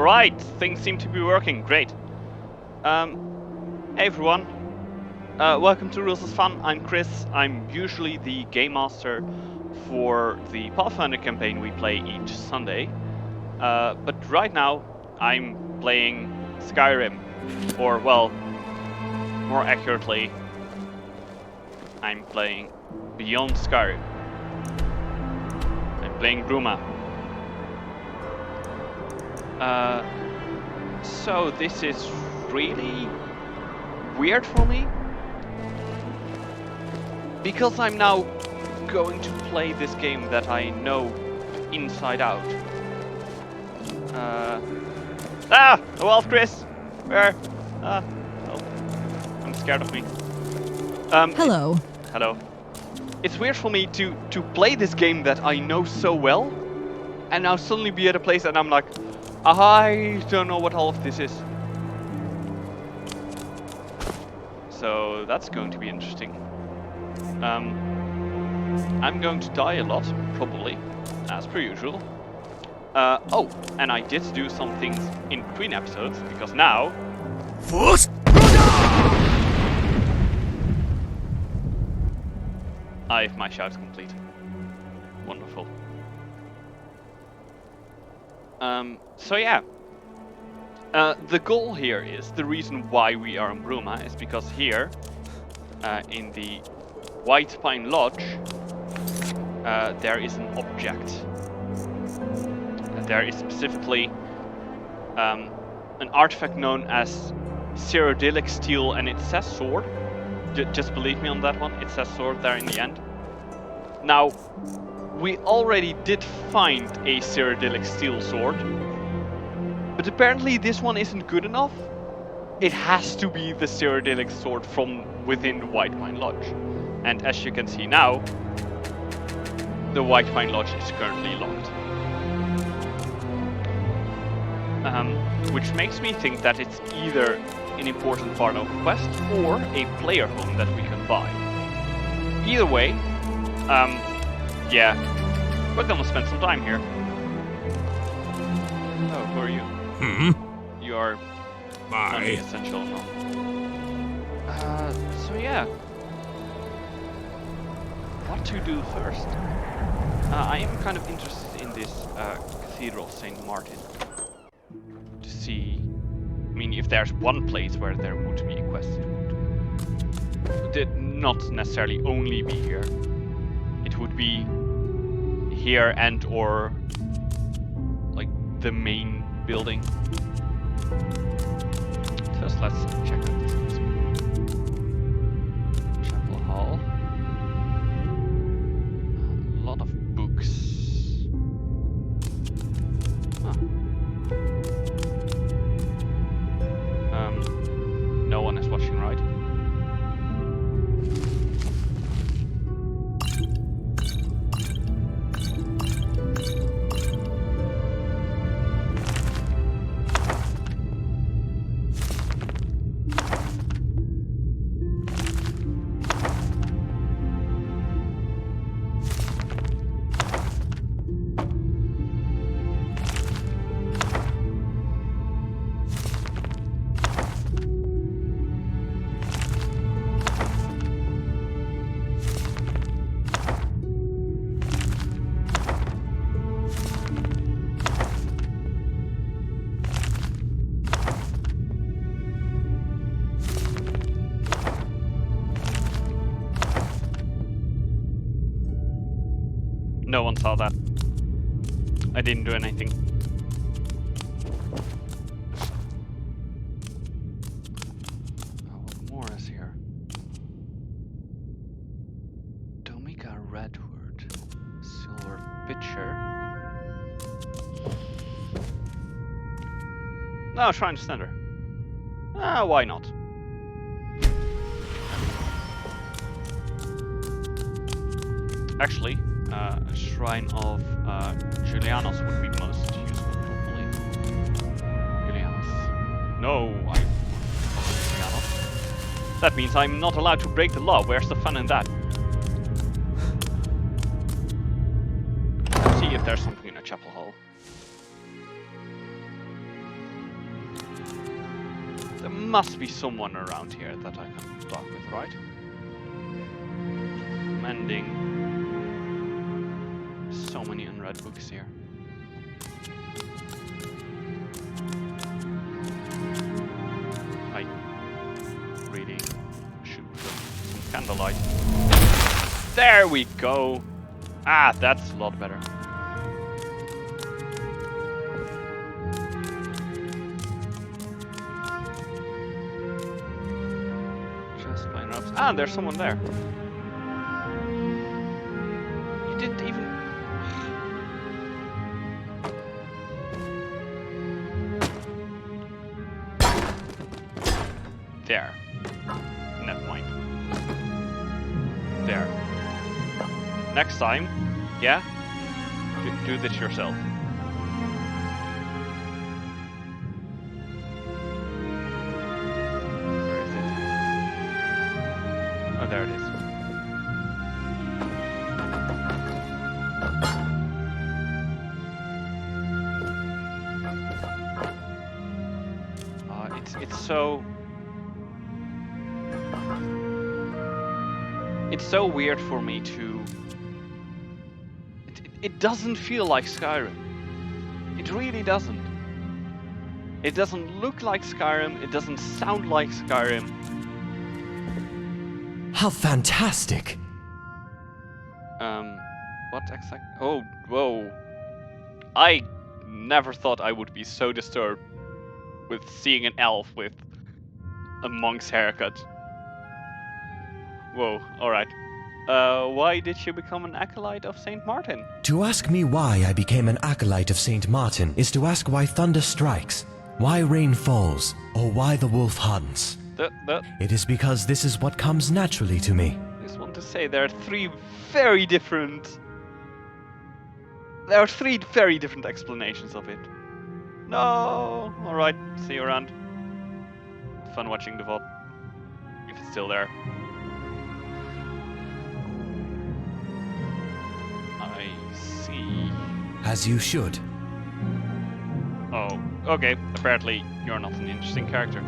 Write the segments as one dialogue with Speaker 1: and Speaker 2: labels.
Speaker 1: Alright, things seem to be working, great. Hey everyone, welcome to Rules is Fun. I'm Chris. I'm usually the game master for the Pathfinder campaign we play each Sunday. But right now I'm playing Skyrim, or well, more accurately, I'm playing Beyond Skyrim. I'm playing Bruma. So this is really weird for me, because I'm now going to play this game that I know inside out. Well, Chris, where? Oh, I'm scared of me.
Speaker 2: Hello.
Speaker 1: Hello. It's weird for me to play this game that I know so well, and now suddenly be at a place and I'm like, I don't know what all of this is. So that's going to be interesting. I'm going to die a lot, probably, as per usual. Oh, and I did do some things in between episodes, because now... I have my shout complete. Wonderful. So yeah. The goal here is, the reason why we are in Bruma is because here, in the White Pine Lodge, there is an object. There is specifically an artifact known as Cyrodilic steel, and it says sword. Just believe me on that one, it says sword there in the end. Now, we already did find a Cyrodilic steel sword, but apparently this one isn't good enough. It has to be the Cyrodilic sword from within the White Pine Lodge. And as you can see now, the White Pine Lodge is currently locked. Which makes me think that it's either an important part of the quest or a player home that we can buy. Either way, yeah, we're gonna spend some time here. Oh, who are you? You are non-essential, no? So yeah. What to do first? I am kind of interested in this Cathedral St. Martin. To see, I mean, if there's one place where there would be a quest, it would not necessarily only be here. It would be here and or like the main building. First, let's check out this place. Chapel Hall. A lot of books. Huh. No one is watching, right? No one saw that. I didn't do anything. Oh, what more is here? Domica Redwood. Silver Pitcher. No, Shrine to Slender. Why not? Actually, a Shrine of Julianos would be most useful, probably. Julianos. No, I Julianos. That means I'm not allowed to break the law. Where's the fun in that? Let's see if there's something in a chapel hall. must be someone around here that I can talk with, right? Mending. So many unread books here. Reading. Shoot. Some candlelight. There we go! Ah, that's a lot better. Just plain ropes. Ah, there's someone there. You didn't even... There. Never mind. There. Next time, yeah? Do this yourself. Where is it? Oh, there it is. It's so... It's so weird for me to... It doesn't feel like Skyrim. It really doesn't. It doesn't look like Skyrim, it doesn't sound like Skyrim.
Speaker 3: How fantastic!
Speaker 1: What exactly? Oh, whoa. I never thought I would be so disturbed with seeing an elf with a monk's haircut. Whoa, alright. Why did you become an acolyte of Saint Martin?
Speaker 3: To ask me why I became an acolyte of Saint Martin is to ask why thunder strikes, why rain falls, or why the wolf hunts. It is because this is what comes naturally to me.
Speaker 1: I just want to say there are three very different... There are three very different explanations of it. No! Alright, see you around. Fun watching the VOD. If it's still there. I see.
Speaker 3: As you should.
Speaker 1: Oh, okay. Apparently you're not an interesting character.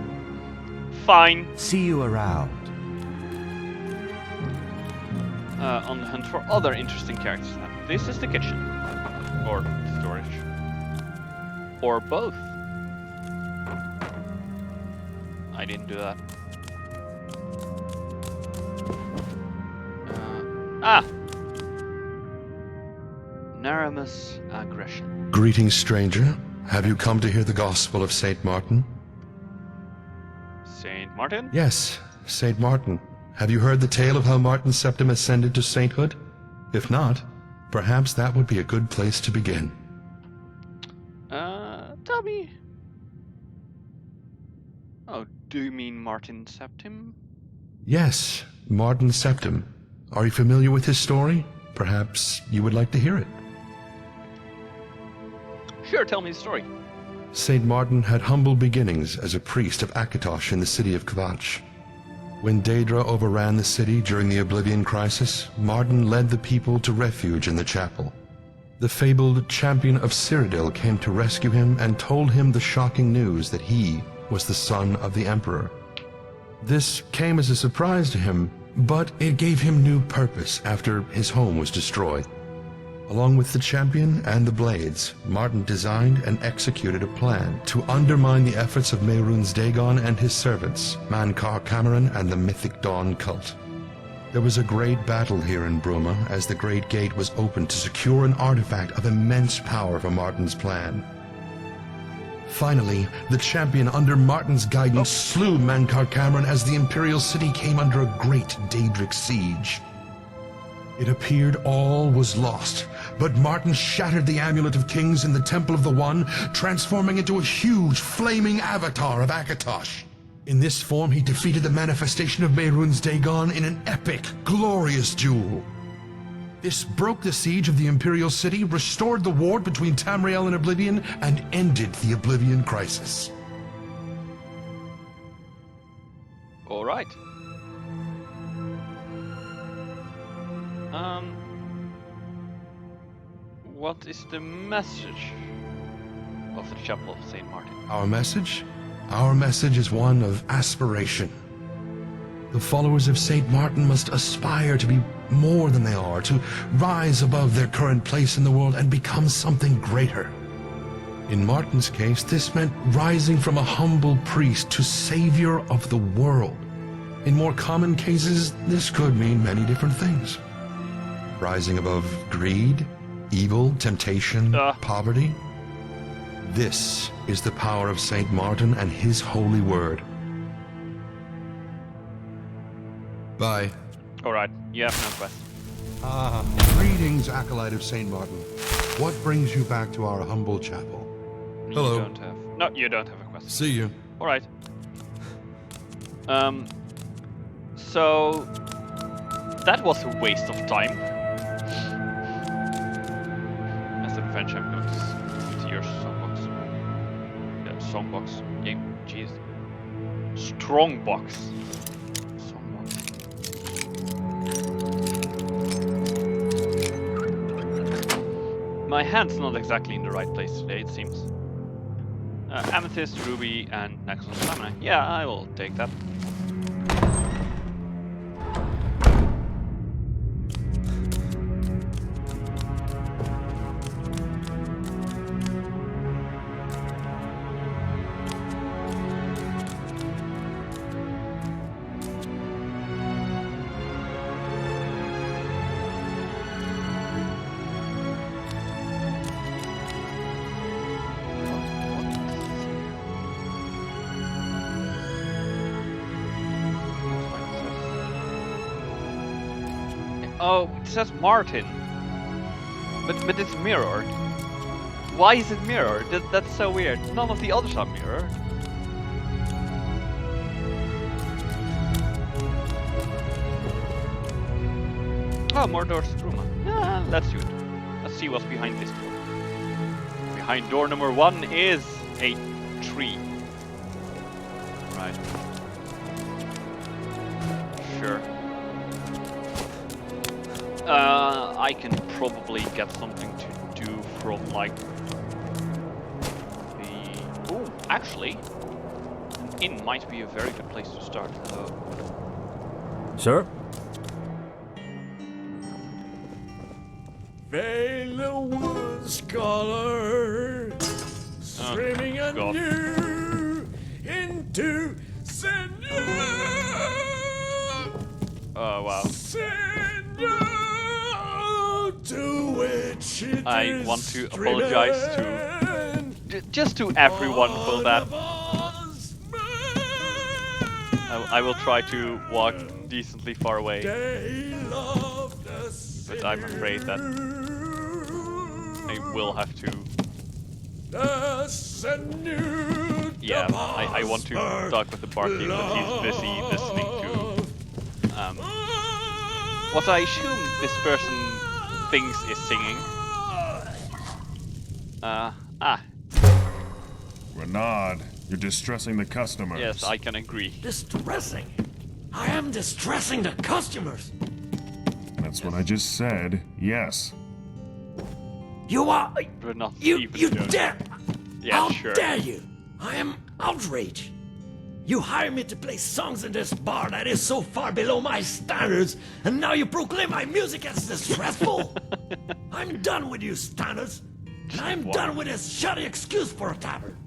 Speaker 1: Fine.
Speaker 3: See you around.
Speaker 1: On the hunt for other interesting characters now. This is the kitchen. Or storage. Or both. I didn't do that. Naramus aggression.
Speaker 4: Greetings, stranger. Have you come to hear the gospel of Saint Martin?
Speaker 1: Saint Martin?
Speaker 4: Yes, Saint Martin. Have you heard the tale of how Martin Septim ascended to sainthood? If not, perhaps that would be a good place to begin.
Speaker 1: Tell me. Oh, do you mean Martin Septim?
Speaker 4: Yes, Martin Septim. Are you familiar with his story? Perhaps you would like to hear it.
Speaker 1: Sure, tell me the story.
Speaker 4: Saint Martin had humble beginnings as a priest of Akatosh in the city of Kvatch. When Daedra overran the city during the Oblivion Crisis, Martin led the people to refuge in the chapel. The fabled champion of Cyrodilic came to rescue him and told him the shocking news that he was the son of the Emperor. This came as a surprise to him, but it gave him new purpose after his home was destroyed. Along with the champion and the blades, Martin designed and executed a plan to undermine the efforts of Mehrunes Dagon and his servants, Mankar Cameron and the Mythic Dawn cult. There was a great battle here in Bruma as the Great Gate was opened to secure an artifact of immense power for Martin's plan. Finally, the champion under Martin's guidance slew Mankar Cameron as the Imperial City came under a great Daedric siege. It appeared all was lost, but Martin shattered the Amulet of Kings in the Temple of the One, transforming into a huge, flaming avatar of Akatosh. In this form, he defeated the manifestation of Mehrunes Dagon in an epic, glorious duel. This broke the siege of the Imperial City, restored the ward between Tamriel and Oblivion, and ended the Oblivion Crisis.
Speaker 1: All right. What is the message of the Chapel of Saint Martin?
Speaker 4: Our message? Our message is one of aspiration. The followers of St. Martin must aspire to be more than they are, to rise above their current place in the world and become something greater. In Martin's case, this meant rising from a humble priest to savior of the world. In more common cases, this could mean many different things. Rising above greed, evil, temptation, poverty. This is the power of St. Martin and his holy word. Bye.
Speaker 1: Alright, you have no quest.
Speaker 4: Greetings, Acolyte of St. Martin. What brings you back to our humble chapel? Hello.
Speaker 1: You don't have... No, you don't have a quest.
Speaker 4: See you.
Speaker 1: Alright. So... That was a waste of time. As an adventure, I'm going to see your songbox. Yeah, songbox. Game. Jeez. Strongbox. Songbox. My hand's not exactly in the right place today, it seems. Amethyst, Ruby, and Nexus Stamina. Yeah, I will take that. Oh, it says Martin. But it's mirrored. Why is it mirrored? That's so weird. None of the others are mirrored. Oh, more doors to Bruma. Yeah, let's do it. Let's see what's behind this door. Behind door number 1 is a tree. Right. Sure. I can probably get something to do from like the... Oh, actually, an inn might be a very good place to start.
Speaker 5: Sir?
Speaker 6: Vale scholar, streaming anew into
Speaker 1: Oh wow.
Speaker 6: To which it
Speaker 1: I want to apologize to just to everyone for that. I will try to walk decently far away, but I'm afraid that I will have to. Yeah, I want to talk with the barkeep, but he's busy listening to what I assume this person thinks is singing.
Speaker 7: Renaud, you're distressing the customers.
Speaker 1: Yes, I can agree.
Speaker 6: Distressing? I am distressing the customers.
Speaker 7: That's what I just said. Yes.
Speaker 6: You are.
Speaker 1: Renaud,
Speaker 6: You dare!
Speaker 1: Yeah,
Speaker 6: How
Speaker 1: sure.
Speaker 6: dare you! I am outraged. You hire me to play songs in this bar that is so far below my standards, and now you proclaim my music as distressful? I'm done with you standards, and I'm done with this shoddy excuse for a tavern.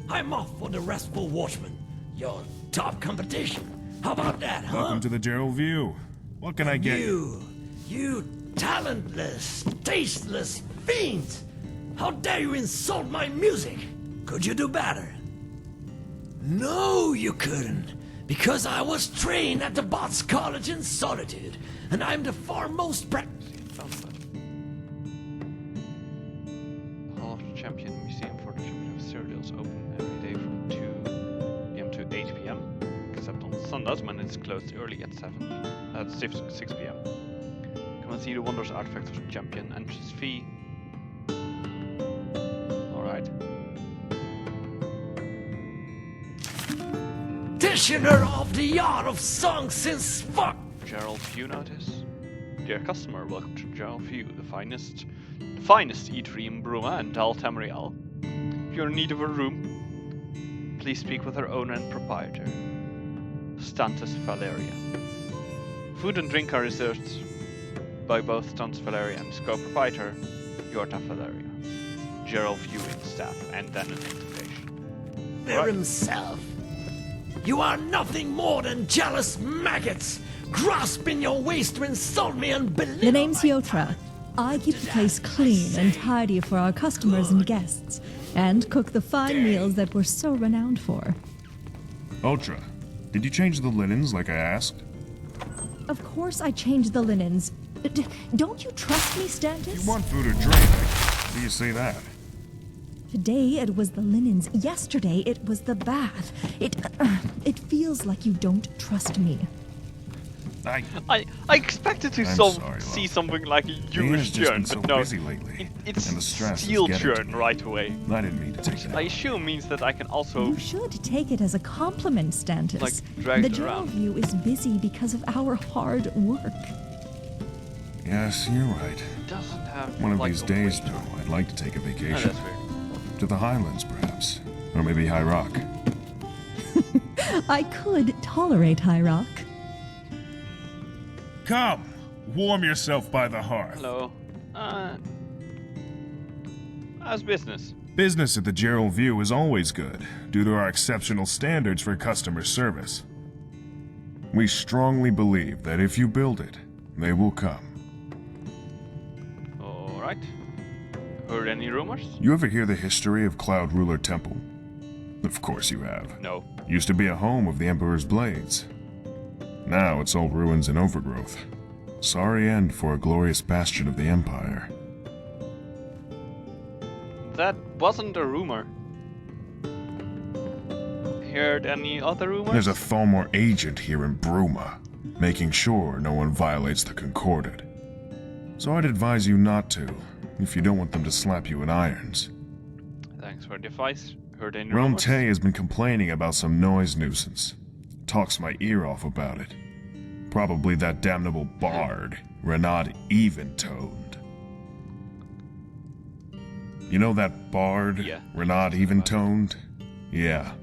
Speaker 6: I'm off for the Restful Watchman, your top competition. How about that, huh?
Speaker 7: Welcome to the Gerald View. What can I get
Speaker 6: You talentless, tasteless fiends! How dare you insult my music? Could you do better? No, you couldn't, because I was trained at the Bots College in Solitude, and I'm the foremost
Speaker 1: Hall of the Champion Museum for the Champion of Cyrodilic is open every day from 2 p.m. to 8 p.m. except on Sundays when it's closed early at 6 p.m. Come and see the wondrous artifacts of the champion. Entrance fee. Alright.
Speaker 6: practitioner of the art of song since fuck.
Speaker 1: Gerald View notice. Dear customer, welcome to Gerald View, the finest eatery in Bruma and Dal Tamriel. If you're in need of a room, Please speak with her owner and proprietor, Stantis Valeria. Food and drink are reserved by both Stantis Valeria and his co-proprietor, Yorta Valeria. Gerald viewing staff, and then an invitation.
Speaker 6: There himself. You are nothing more than jealous maggots, grasping your waist to insult me and belittle.
Speaker 2: The name's Yotra. I keep the place clean and tidy for our customers and guests, and cook the fine meals that we're so renowned for.
Speaker 7: Ultra, did you change the linens like I asked?
Speaker 2: Of course I changed the linens. Don't you trust me, Stantis?
Speaker 7: You want food or drink? How do you say that?
Speaker 2: Today it was the linens. Yesterday it was the bath. It feels like you don't trust me.
Speaker 1: I expected to see something like a Jewish churn, but no, it's steel churn right away.
Speaker 7: I didn't mean to take it.
Speaker 1: I assume means that I can also...
Speaker 2: You should take it as a compliment, Stantis.
Speaker 1: Like, drag
Speaker 2: the
Speaker 1: it
Speaker 2: general
Speaker 1: around.
Speaker 2: view is busy because of our hard work.
Speaker 7: Yes, you're right.
Speaker 1: It doesn't have
Speaker 7: One of
Speaker 1: like
Speaker 7: these
Speaker 1: a
Speaker 7: days,
Speaker 1: weight.
Speaker 7: though, I'd like to take a
Speaker 1: Oh,
Speaker 7: vacation.
Speaker 1: that's weird.
Speaker 7: To the Highlands, perhaps. Or maybe High Rock.
Speaker 2: I could tolerate High Rock.
Speaker 7: Come! Warm yourself by the hearth.
Speaker 1: Hello. How's business?
Speaker 7: Business at the Gerald View is always good, due to our exceptional standards for customer service. We strongly believe that if you build it, they will come.
Speaker 1: Alright. Heard any rumors?
Speaker 7: You ever hear the history of Cloud Ruler Temple? Of course you have.
Speaker 1: No.
Speaker 7: Used to be a home of the Emperor's Blades. Now it's all ruins and overgrowth. Sorry end for a glorious bastion of the Empire.
Speaker 1: That wasn't a rumor. Heard any other rumors?
Speaker 7: There's a Thalmor agent here in Bruma, making sure no one violates the Concordat. So I'd advise you not to, if you don't want them to slap you in irons.
Speaker 1: Thanks for the advice. Heard any
Speaker 7: Realm
Speaker 1: rumors?
Speaker 7: Tay has been complaining about some noise nuisance. Talks my ear off about it. Probably that damnable bard, Renard Eventoned. You know that bard,
Speaker 1: Yeah.
Speaker 7: Renard Eventoned? Yeah.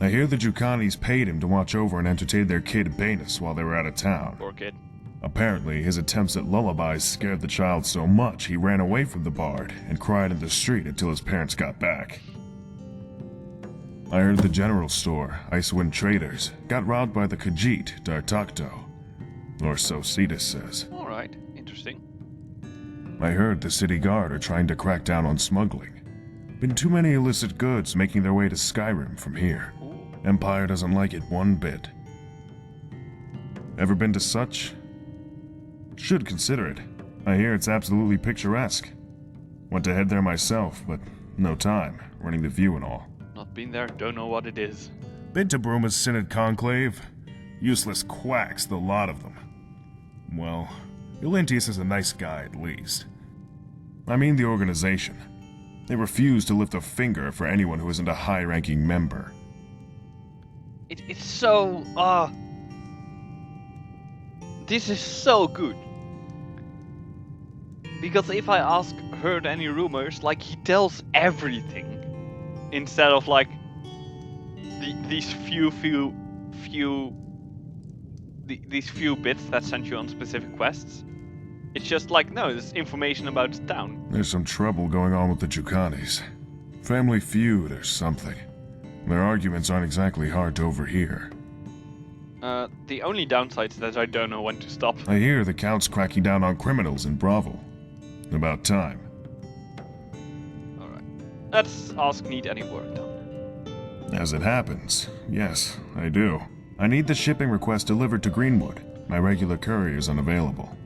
Speaker 7: I hear the Jukanis paid him to watch over and entertain their kid Banus while they were out of town.
Speaker 1: Poor kid.
Speaker 7: Apparently, his attempts at lullabies scared the child so much he ran away from the bard and cried in the street until his parents got back. I heard the general store, Icewind Traders, got robbed by the Khajiit, Dartakto. Or so Cetus says.
Speaker 1: Alright, interesting.
Speaker 7: I heard the city guard are trying to crack down on smuggling. Been too many illicit goods making their way to Skyrim from here. Empire doesn't like it one bit. Ever been to such? Should consider it. I hear it's absolutely picturesque. Went to head there myself, but no time, running the view and all.
Speaker 1: Not been there, don't know what it is.
Speaker 7: Been to Bruma's Synod Conclave? Useless quacks, the lot of them. Well, Ilentius is a nice guy at least. I mean the organization. They refuse to lift a finger for anyone who isn't a high-ranking member.
Speaker 1: It's so, this is so good. Because if I ask heard any rumors, like he tells everything. Instead of like these few bits that send you on specific quests. It's just like, no, there's information about the town.
Speaker 7: There's some trouble going on with the Jukanis. Family feud or something. Their arguments aren't exactly hard to overhear.
Speaker 1: The only downside is that I don't know when to stop.
Speaker 7: I hear the Count's cracking down on criminals in Bravo. About time.
Speaker 1: Alright. Let's ask need any work done.
Speaker 7: As it happens, yes, I do. I need the shipping request delivered to Greenwood. My regular courier is unavailable.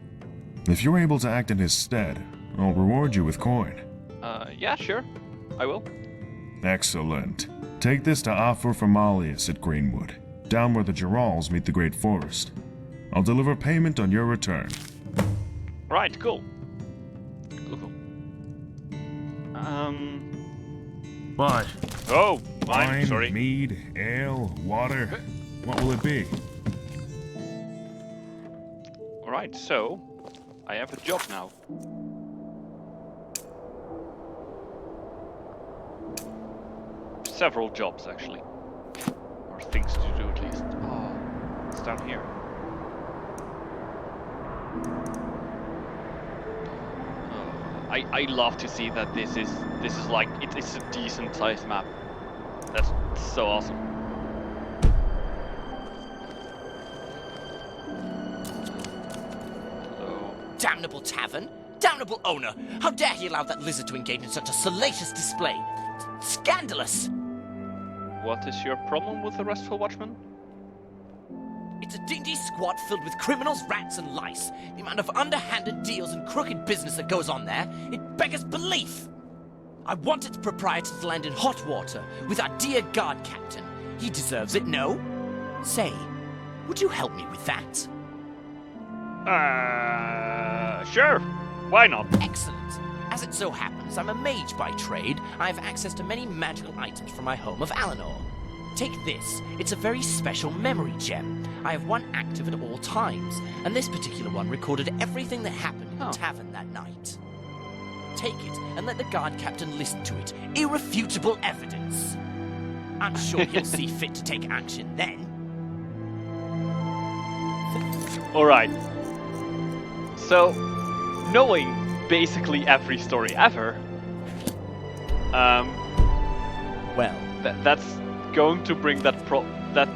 Speaker 7: If you're able to act in his stead, I'll reward you with coin.
Speaker 1: Yeah, sure. I will.
Speaker 7: Excellent. Take this to Afor Formalius at Greenwood, down where the Gerals meet the Great Forest. I'll deliver payment on your return.
Speaker 1: Right, cool. Cool.
Speaker 7: But
Speaker 1: Oh,
Speaker 7: wine,
Speaker 1: sorry.
Speaker 7: mead, ale, water. What will it be?
Speaker 1: Alright, so I have a job now. Several jobs, actually. things to do at least. Oh, it's down here. I love to see that this is like it's a decent sized map. That's so awesome.
Speaker 5: Damnable tavern! Damnable owner! How dare he allow that lizard to engage in such a salacious display? Scandalous!
Speaker 1: What is your problem with the Restful Watchman?
Speaker 5: It's a dingy squad filled with criminals, rats, and lice. The amount of underhanded deals and crooked business that goes on there, it beggars belief! I want its proprietor to land in hot water with our dear guard captain. He deserves it, no? Say, would you help me with that?
Speaker 1: Sure. Why not?
Speaker 5: Excellent. As it so happens, I'm a mage by trade. I have access to many magical items from my home of Alinor. Take this. It's a very special memory gem. I have one active at all times, and this particular one recorded everything that happened in the tavern that night. Take it and let the guard captain listen to it. Irrefutable evidence. I'm sure he'll see fit to take action then.
Speaker 1: Alright. So, knowing basically every story ever,
Speaker 5: well,
Speaker 1: that's going to bring that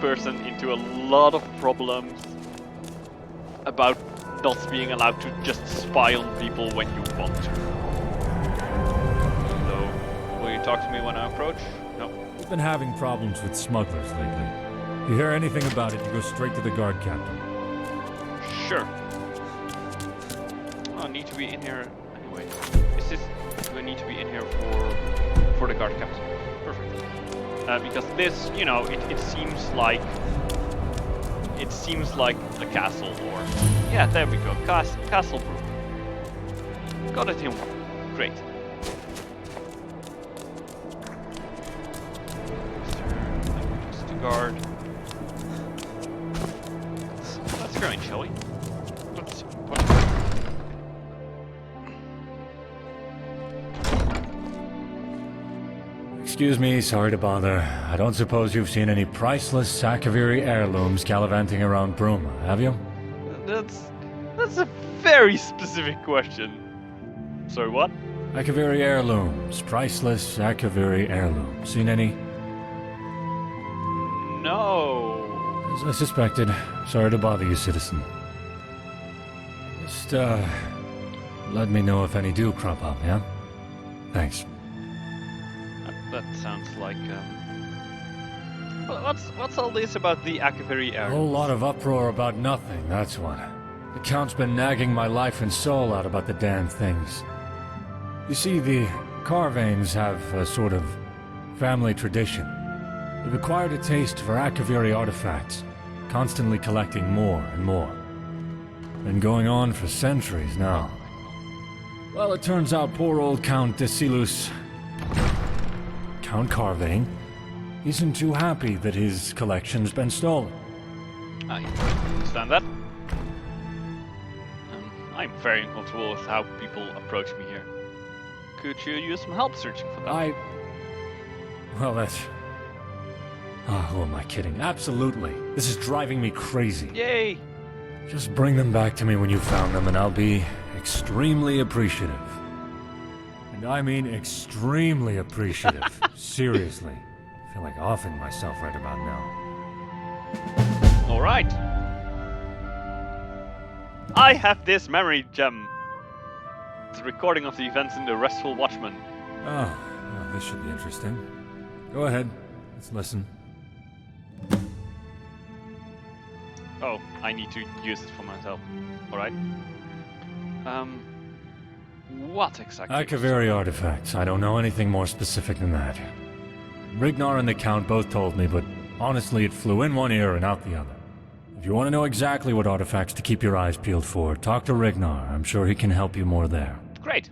Speaker 1: person into a lot of problems about not being allowed to just spy on people when you want to. So, will you talk to me when I approach? No.
Speaker 8: We've been having problems with smugglers lately. If you hear anything about it, you go straight to the guard captain.
Speaker 1: Sure. Oh, I need to be in here anyway. Do I need to be in here for the guard captain? Perfect. Because this, you know, it seems like a castle, or yeah, there we go, castle brew. Got it in one. Great. Just the guard. Let's go in, shall we? Let's see.
Speaker 8: Excuse me, sorry to bother. I don't suppose you've seen any priceless Sakaviri heirlooms gallivanting around Bruma, have you?
Speaker 1: That's a very specific question. Sorry, what?
Speaker 8: Sakaviri heirlooms. Priceless Sakaviri heirlooms. Seen any?
Speaker 1: No.
Speaker 8: As I suspected. Sorry to bother you, citizen. Just, let me know if any do crop up, yeah? Thanks.
Speaker 1: That sounds like, What's all this about the Akaviri
Speaker 8: A
Speaker 1: area?
Speaker 8: whole lot of uproar about nothing, that's what. The Count's been nagging my life and soul out about the damn things. You see, the Carvanes have a sort of family tradition. They've acquired a taste for Akaviri artifacts, constantly collecting more and more. Been going on for centuries now. Well, it turns out poor old Count Desilus, Count Carvane, isn't too happy that his collection's been stolen.
Speaker 1: I understand that. I'm very uncomfortable with how people approach me here. Could you use some help searching for them?
Speaker 8: Well, that's... Oh, who am I kidding? Absolutely. This is driving me crazy.
Speaker 1: Yay!
Speaker 8: Just bring them back to me when you found them and I'll be extremely appreciative. And I mean extremely appreciative. Seriously. I feel like offing myself right about now.
Speaker 1: Alright. I have this memory gem. It's a recording of the events in the Restful Watchman.
Speaker 8: Oh, well, this should be interesting. Go ahead. Let's listen.
Speaker 1: Oh, I need to use it for myself. Alright. What exactly?
Speaker 8: Akaviri artifacts. I don't know anything more specific than that. Rignar and the Count both told me, but honestly it flew in one ear and out the other. If you want to know exactly what artifacts to keep your eyes peeled for, talk to Rignar. I'm sure he can help you more there.
Speaker 1: Great.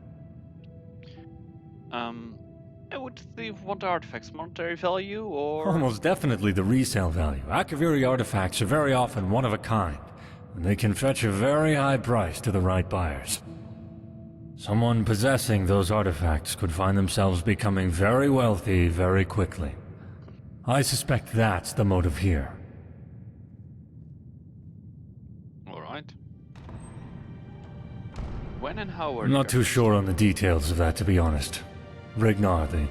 Speaker 1: Would they want artifacts monetary value, or...?
Speaker 8: Almost definitely the resale value. Akaviri artifacts are very often one of a kind, and they can fetch a very high price to the right buyers. Someone possessing those artifacts could find themselves becoming very wealthy very quickly. I suspect that's the motive here.
Speaker 1: Alright. When and how were
Speaker 8: I'm not too sure on the details of that, to be honest. Rignar, the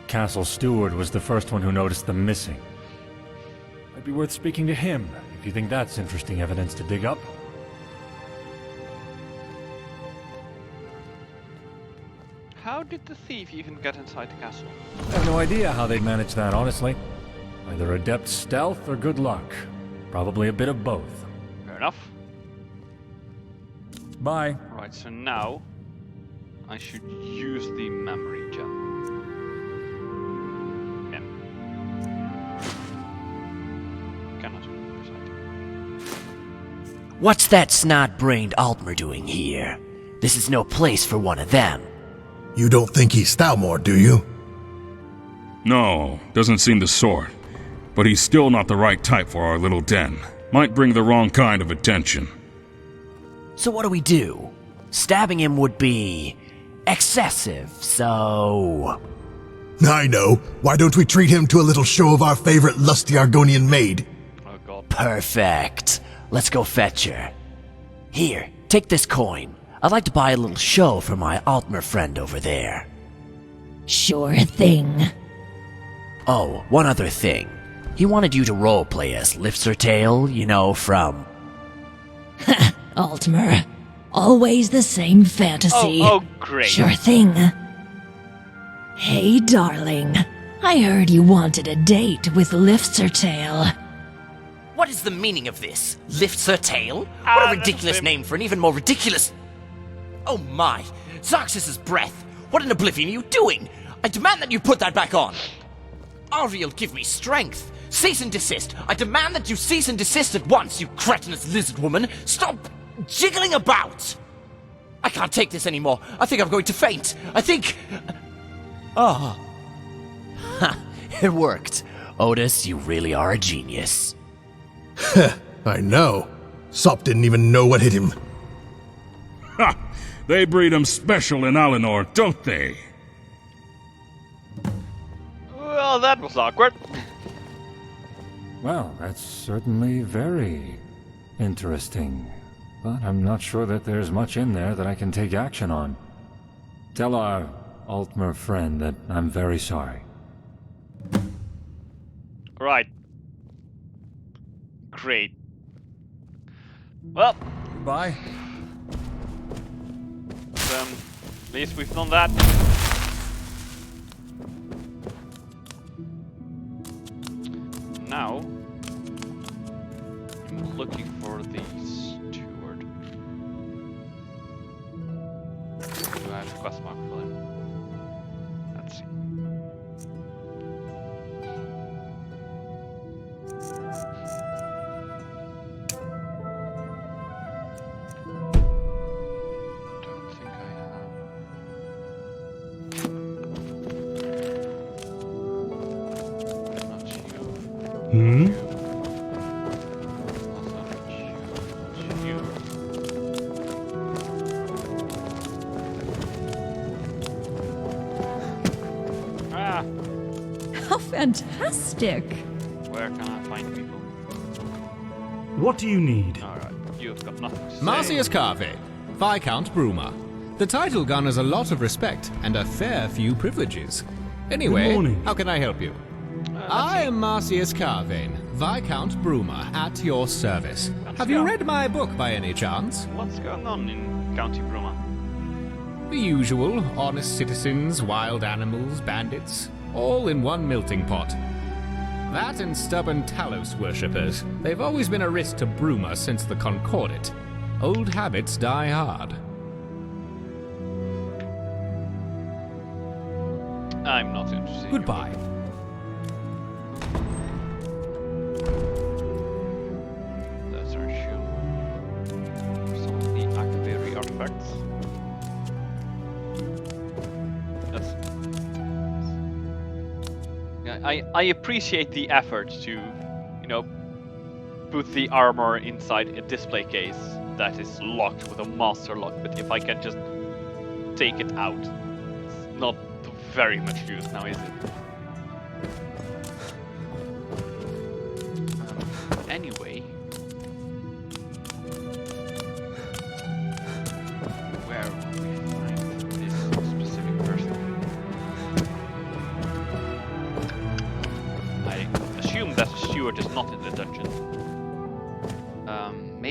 Speaker 8: castle steward, was the first one who noticed them missing. Might be worth speaking to him, if you think that's interesting evidence to dig up.
Speaker 1: How did the thief even get inside the castle?
Speaker 8: I have no idea how they'd manage that, honestly. Either adept stealth or good luck. Probably a bit of both.
Speaker 1: Fair enough.
Speaker 8: Bye.
Speaker 1: Right, so now I should use the memory gem. Cannot decide.
Speaker 5: What's that snot-brained Altmer doing here? This is no place for one of them.
Speaker 9: You don't think he's Thalmor, do you?
Speaker 10: No, doesn't seem the sort. But he's still not the right type for our little den. Might bring the wrong kind of attention.
Speaker 5: So what do we do? Stabbing him would be excessive, so...
Speaker 9: I know. Why don't we treat him to a little show of our favorite lusty Argonian maid?
Speaker 1: Oh god.
Speaker 5: Perfect. Let's go fetch her. Here, take this coin. I'd like to buy a little show for my Altmer friend over there.
Speaker 11: Sure thing.
Speaker 5: Oh, one other thing. He wanted you to roleplay as Liftsertail, you know, from...
Speaker 11: Altmer. Always the same fantasy.
Speaker 1: Oh, great.
Speaker 11: Sure thing. Hey, darling. I heard you wanted a date with Liftsertail.
Speaker 5: What is the meaning of this? Liftsertail? What a ridiculous name for an even more ridiculous... Oh my! Zarxus's breath! What in oblivion are you doing? I demand that you put that back on! Ariel, give me strength! Cease and desist! I demand that you cease and desist at once, you cretinous lizard woman! Stop jiggling about! I can't take this anymore. I think I'm going to faint. I think... Oh. Ha! It worked. Otis, you really are a genius.
Speaker 9: I know. Sop didn't even know what hit him.
Speaker 10: Ha! They breed 'em special in Alinor, don't they?
Speaker 1: Well, that was awkward.
Speaker 8: Well, that's certainly very interesting. But I'm not sure that there's much in there that I can take action on. Tell our Altmer friend that I'm very sorry.
Speaker 1: Right. Great. Well,
Speaker 8: Bye.
Speaker 1: at least we've done that. Now, I'm looking for the steward. Do I have a quest mark for him? Let's see. Don't think I have. Not you. Ah,
Speaker 2: How fantastic!
Speaker 1: where can I find people?
Speaker 12: What do you need?
Speaker 1: Alright, you've got nothing to say.
Speaker 13: Marcius Carve, Viscount Bruma. The title garners a lot of respect and a fair few privileges. Anyway,
Speaker 12: Good morning.
Speaker 13: how can I help you? I am Marcius Carvane, Viscount Bruma, at your service. Have you read my book by any chance?
Speaker 1: What's going on in County Bruma?
Speaker 13: The usual, honest citizens, wild animals, bandits, all in one melting pot. That and stubborn Talos worshippers. They've always been a risk to Bruma since the Concordat. Old habits die hard.
Speaker 1: I'm not interested.
Speaker 13: Goodbye.
Speaker 1: Let's assume some of the Akaviri artifacts. I appreciate the effort to, you know, put the armor inside a display case that is locked with a master lock, but if I can just take it out, it's not very much use now, is it?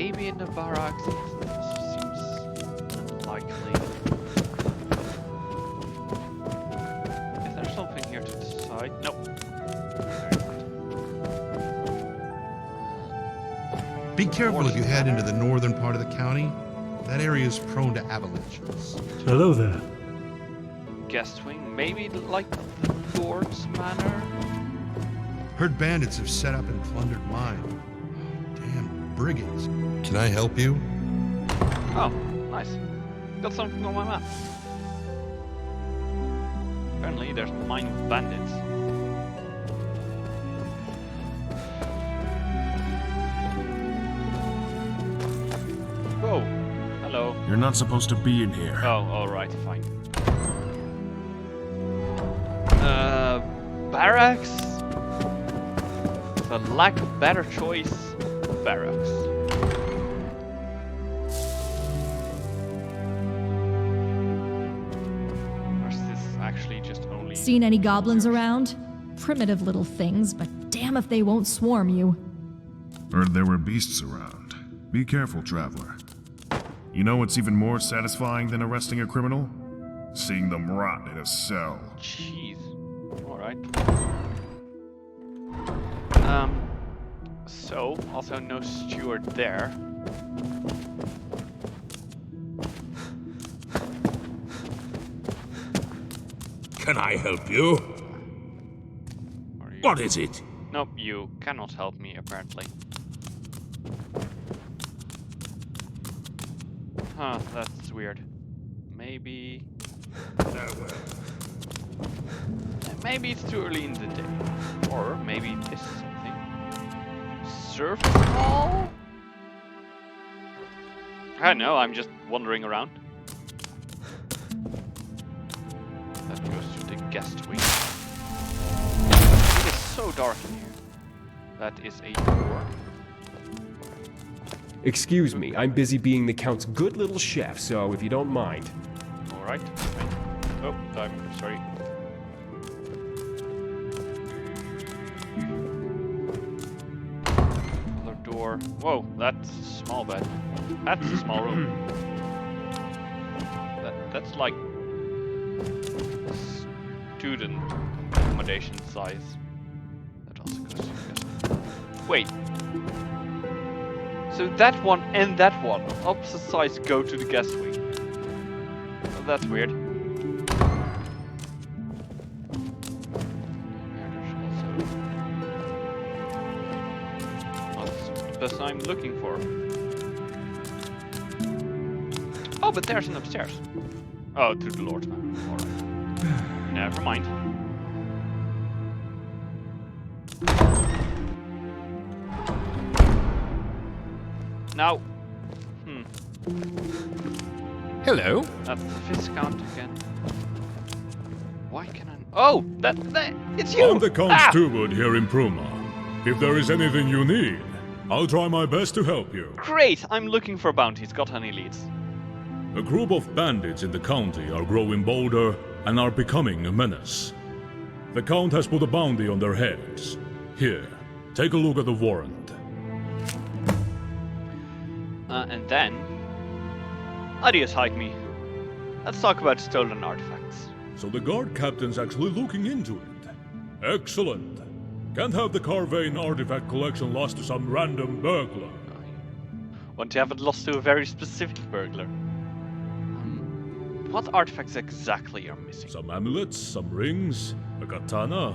Speaker 1: maybe in the barracks. It also seems unlikely. Is there something here to decide? Nope.
Speaker 4: Be careful if you head into the northern part of the county. That area is prone to avalanches.
Speaker 12: Hello there.
Speaker 1: Guest wing, maybe like the Lord's Manor?
Speaker 4: Heard bandits have set up and plundered mine. Damn brigands. Can I help you?
Speaker 1: Oh, nice. Got something on my map. Apparently there's a mine with bandits. Whoa, hello.
Speaker 7: You're not supposed to be in here.
Speaker 1: Oh, alright, fine. Barracks? For lack of better choice, barracks. Or is this actually just only...
Speaker 2: Seen any goblins around? Primitive little things, but damn if they won't swarm you.
Speaker 7: Heard there were beasts around. Be careful, traveler. You know what's even more satisfying than arresting a criminal? Seeing them rot in a cell.
Speaker 1: Jeez. Alright. So, also no steward there.
Speaker 14: Can I help you? What is it?
Speaker 1: Nope, you cannot help me, apparently. Huh, that's weird. Maybe... Maybe it's too early in the day. Or maybe this is something. Surface hall? I don't know, I'm just wandering around. That goes to the guest wing. It is so dark in here. That is a door.
Speaker 15: Excuse me, I'm busy being the Count's good little chef, so if you don't mind.
Speaker 1: Alright. Oh, I'm sorry. Another door. Whoa, that's a small bed. That's a small room. That's like student accommodation size. That also goes to the... Wait. So that one and that one, opposite sides, go to the guest wing. Oh, that's weird. Not the person I'm looking for. Oh, but there's an upstairs. Oh, to the Lord's Manor. Alright. Never mind. Now.
Speaker 13: Hello.
Speaker 1: That's the Viscount again. Why can I... Oh! That it's you!
Speaker 16: I'm the Count Steward here in Pruma. If there is anything you need, I'll try my best to help you.
Speaker 1: Great! I'm looking for bounties. Got any leads?
Speaker 16: A group of bandits in the county are growing bolder and are becoming a menace. The Count has put a bounty on their heads. Here, take a look at the warrant.
Speaker 1: And then... Adios, hike me. Let's talk about stolen artifacts.
Speaker 16: So the guard captain's actually looking into it. Excellent. Can't have the Carvane artifact collection lost to some random burglar.
Speaker 1: Want to have it lost to a very specific burglar. What artifacts exactly are missing?
Speaker 16: Some amulets, some rings, a katana,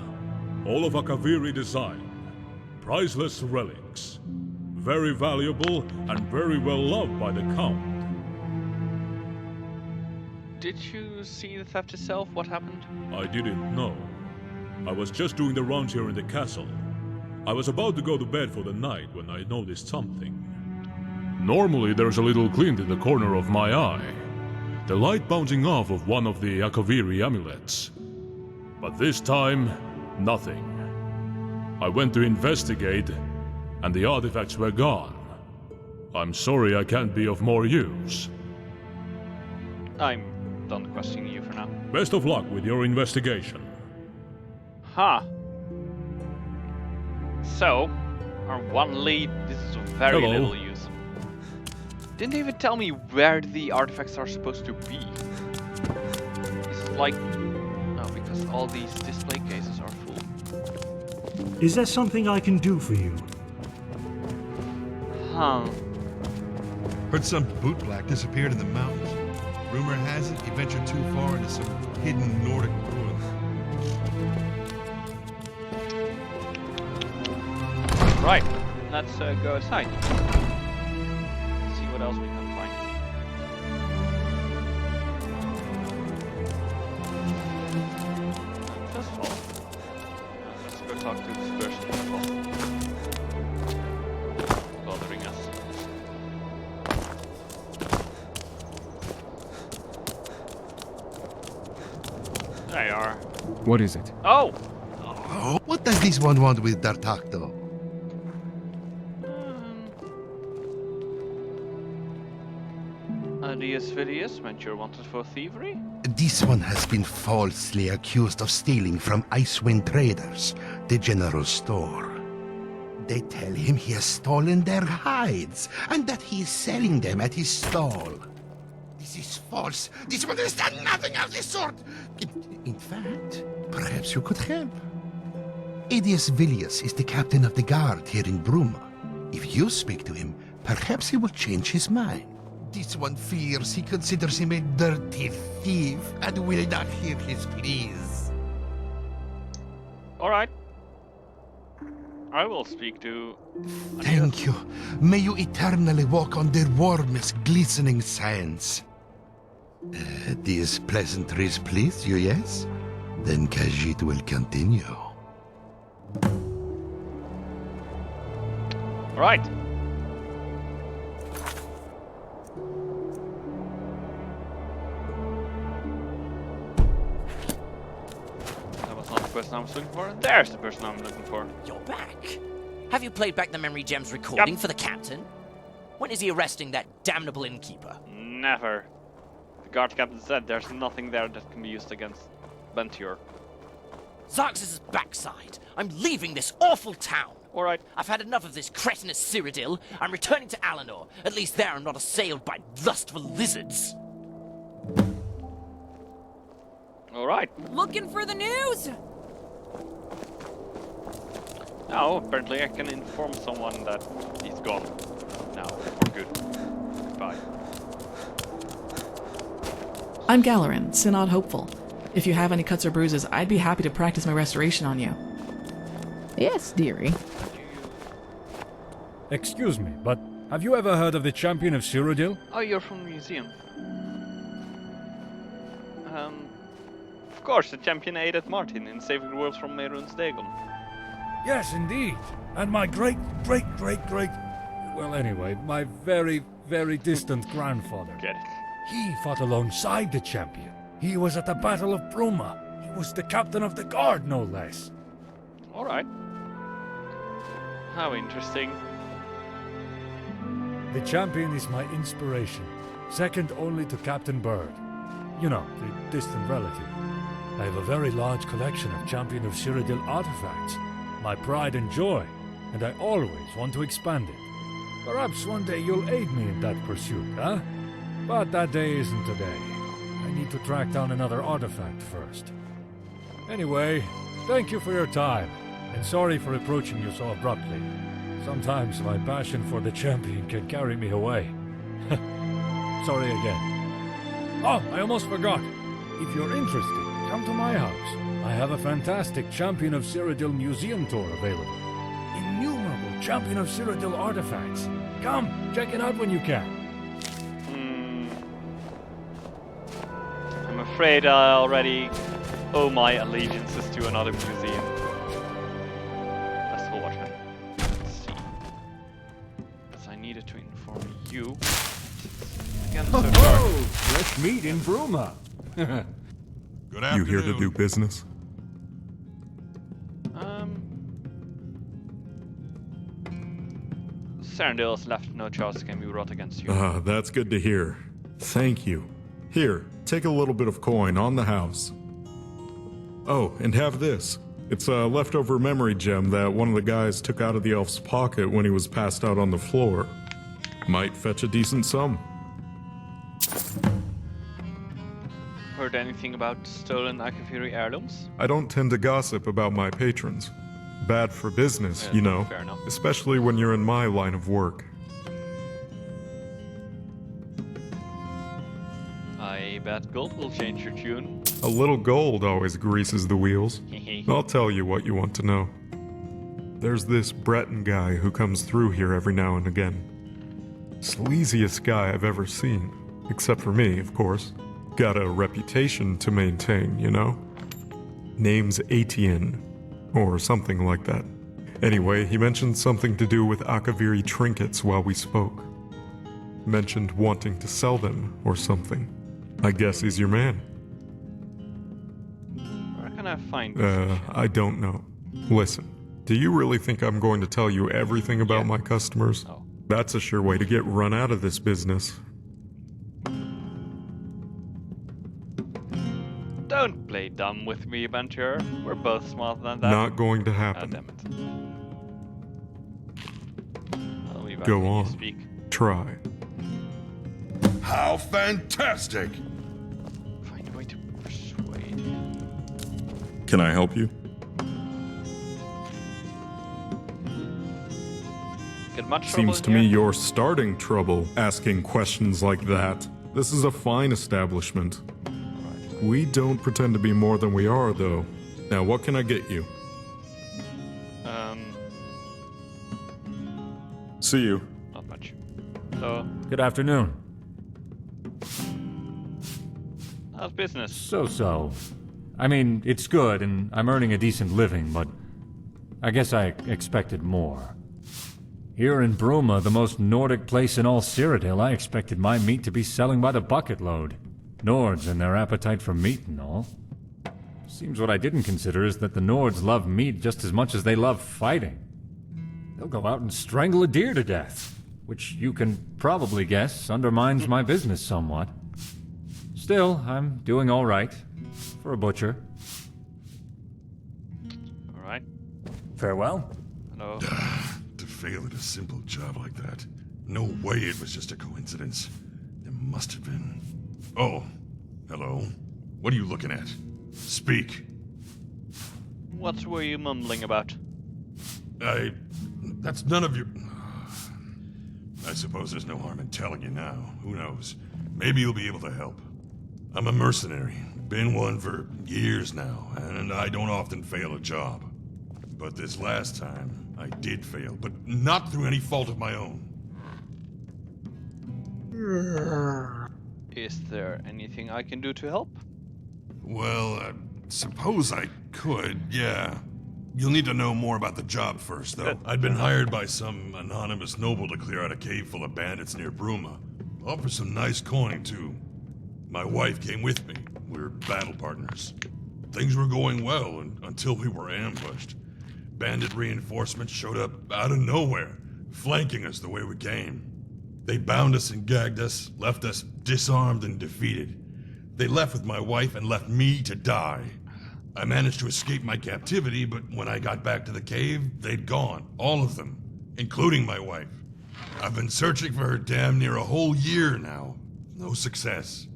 Speaker 16: all of Akaviri design. Priceless relics. Very valuable and very well loved by the Count.
Speaker 1: Did you see the theft itself? What happened?
Speaker 16: I didn't know. I was just doing the rounds here in the castle. I was about to go to bed for the night when I noticed something. Normally there's a little glint in the corner of my eye. The light bouncing off of one of the Akaviri amulets. But this time, nothing. I went to investigate, and the artifacts were gone. I'm sorry I can't be of more use.
Speaker 1: I'm done questioning you for now.
Speaker 16: Best of luck with your investigation.
Speaker 1: Huh. So, our one lead, this is of very
Speaker 16: Hello.
Speaker 1: little use. Didn't even tell me where the artifacts are supposed to be. It's like... No, because all these display cases are full.
Speaker 12: Is there something I can do for you?
Speaker 1: Huh.
Speaker 4: Heard some bootblack disappeared in the mountains. Rumor has it he ventured too far into some hidden Nordic ruin.
Speaker 1: Right, let's go outside. See what else we can find. First of all, let's go talk to this person as well. Bothering us. There you are.
Speaker 15: What is it?
Speaker 1: Oh!
Speaker 9: Oh, what does this one want with D'Artagnan?
Speaker 1: Adius Vidius, venture wanted for thievery?
Speaker 9: This one has been falsely accused of stealing from Icewind Traders, the general store. They tell him he has stolen their hides, and that he is selling them at his stall. This is false. This one has done nothing of the sort. In fact, perhaps you could help. Adius Villius is the captain of the guard here in Bruma. If you speak to him, perhaps he will change his mind. This one fears he considers him a dirty thief and will not hear his pleas.
Speaker 1: Alright. I will speak to...
Speaker 9: Thank you. May you eternally walk on the warmest, glistening sands. These pleasantries please you, yes? Then Khajiit will continue.
Speaker 1: Right. That was not the person I was looking for. There's the person I'm looking for.
Speaker 5: You're back. Have you played back the Memory Gems recording
Speaker 1: Yep.
Speaker 5: for the captain? When is he arresting that damnable innkeeper?
Speaker 1: Never. The guard captain said there's nothing there that can be used against Venture.
Speaker 5: Xarxes' backside. I'm leaving this awful town.
Speaker 1: Alright.
Speaker 5: I've had enough of this cretinous Cyrodiil. I'm returning to Alinor. At least there I'm not assailed by lustful lizards.
Speaker 1: Alright.
Speaker 17: Looking for the news?
Speaker 1: Now, apparently I can inform someone that he's gone. Now, for good. Goodbye.
Speaker 18: I'm Galarin, Synod Hopeful. If you have any cuts or bruises, I'd be happy to practice my restoration on you.
Speaker 19: Yes, dearie.
Speaker 8: Excuse me, but have you ever heard of the champion of Cyrodil?
Speaker 1: Oh, you're from the museum. Of course, the champion aided Martin in saving the world from Mehrunes Dagon.
Speaker 8: Yes, indeed. And my great... Well, anyway, my very, very distant grandfather.
Speaker 1: Get it.
Speaker 8: He fought alongside the champion. He was at the Battle of Bruma. He was the captain of the guard, no less.
Speaker 1: Alright. How interesting.
Speaker 8: The champion is my inspiration, second only to Captain Bird. You know, the distant relative. I have a very large collection of Champion of Cyrodil artifacts, my pride and joy, and I always want to expand it. Perhaps one day you'll aid me in that pursuit, huh? But that day isn't today. I need to track down another artifact first. Anyway, thank you for your time, and sorry for approaching you so abruptly. Sometimes my passion for the champion can carry me away. Sorry again. Oh, I almost forgot. If you're interested, come to my house. I have a fantastic Champion of Cyrodil museum tour available. Innumerable Champion of Cyrodil artifacts. Come, check it out when you can.
Speaker 1: I'm afraid I already owe my allegiances to another museum. Festival Watchman. Let's see. Because I needed to inform you. Again, so dark.
Speaker 8: Fresh meat in Bruma.
Speaker 4: Good
Speaker 10: You here to do business?
Speaker 1: Cyrodil has left. No charges can be brought against you.
Speaker 10: Ah, that's good to hear. Thank you. Here, take a little bit of coin on the house. Oh, and have this. It's a leftover memory gem that one of the guys took out of the elf's pocket when he was passed out on the floor.
Speaker 17: Might fetch a decent sum.
Speaker 1: Heard anything about stolen Akafiri heirlooms?
Speaker 17: I don't tend to gossip about my patrons. Bad for business, you know,
Speaker 1: fair enough.
Speaker 17: especially when you're in my line of work.
Speaker 1: I bet gold will change your tune.
Speaker 17: A little gold always greases the wheels. I'll tell you what you want to know. There's this Breton guy who comes through here every now and again. Sleaziest guy I've ever seen. Except for me, of course. Got a reputation to maintain, you know? Name's Etienne, or something like that. Anyway, he mentioned something to do with Akaviri trinkets while we spoke. Mentioned wanting to sell them, or something. I guess he's your man.
Speaker 1: Where can I find this?
Speaker 17: I don't know. Listen, do you really think I'm going to tell you everything about my customers?
Speaker 1: Oh.
Speaker 17: That's a sure way to get run out of this business.
Speaker 1: Don't play dumb with me, Venture. We're both smarter than that.
Speaker 17: Not going to
Speaker 1: Ah,
Speaker 17: happen.
Speaker 1: damn it. I'll leave
Speaker 17: Go
Speaker 1: after you
Speaker 17: on.
Speaker 1: speak.
Speaker 17: Try.
Speaker 4: How fantastic!
Speaker 1: Find a way to persuade.
Speaker 17: Can I help you?
Speaker 1: Get much
Speaker 17: Seems to
Speaker 1: trouble in
Speaker 17: me
Speaker 1: here?
Speaker 17: you're starting trouble asking questions like that. This is a fine establishment. We don't pretend to be more than we are, though. Now, what can I get you? See you.
Speaker 1: Not much. So,
Speaker 8: Good afternoon.
Speaker 1: how's business?
Speaker 8: So. I mean, it's good, and I'm earning a decent living, but I guess I expected more. Here in Bruma, the most Nordic place in all Cyrodiil, I expected my meat to be selling by the bucket load. Nords and their appetite for meat and all. Seems what I didn't consider is that the Nords love meat just as much as they love fighting. They'll go out and strangle a deer to death, which you can probably guess undermines my business somewhat. Still, I'm doing all right. For a butcher.
Speaker 1: Alright.
Speaker 8: Farewell.
Speaker 1: Hello.
Speaker 4: To fail at a simple job like that. No way it was just a coincidence. There must have been. Oh, hello. What are you looking at? Speak.
Speaker 1: What were you mumbling about?
Speaker 4: That's none of your... I suppose there's no harm in telling you now. Who knows? Maybe you'll be able to help. I'm a mercenary. Been one for years now, and I don't often fail a job. But this last time, I did fail, but not through any fault of my own.
Speaker 1: Is there anything I can do to help?
Speaker 4: Well, suppose I could, yeah. You'll need to know more about the job first, though. I'd been hired by some anonymous noble to clear out a cave full of bandits near Bruma. Offer some nice coin, too. My wife came with me. We're battle partners. Things were going well until we were ambushed. Bandit reinforcements showed up out of nowhere, flanking us the way we came. They bound us and gagged us, left us disarmed and defeated. They left with my wife and left me to die. I managed to escape my captivity, but when I got back to the cave, they'd gone. All of them, including my wife. I've been searching for her damn near a whole year now. No success.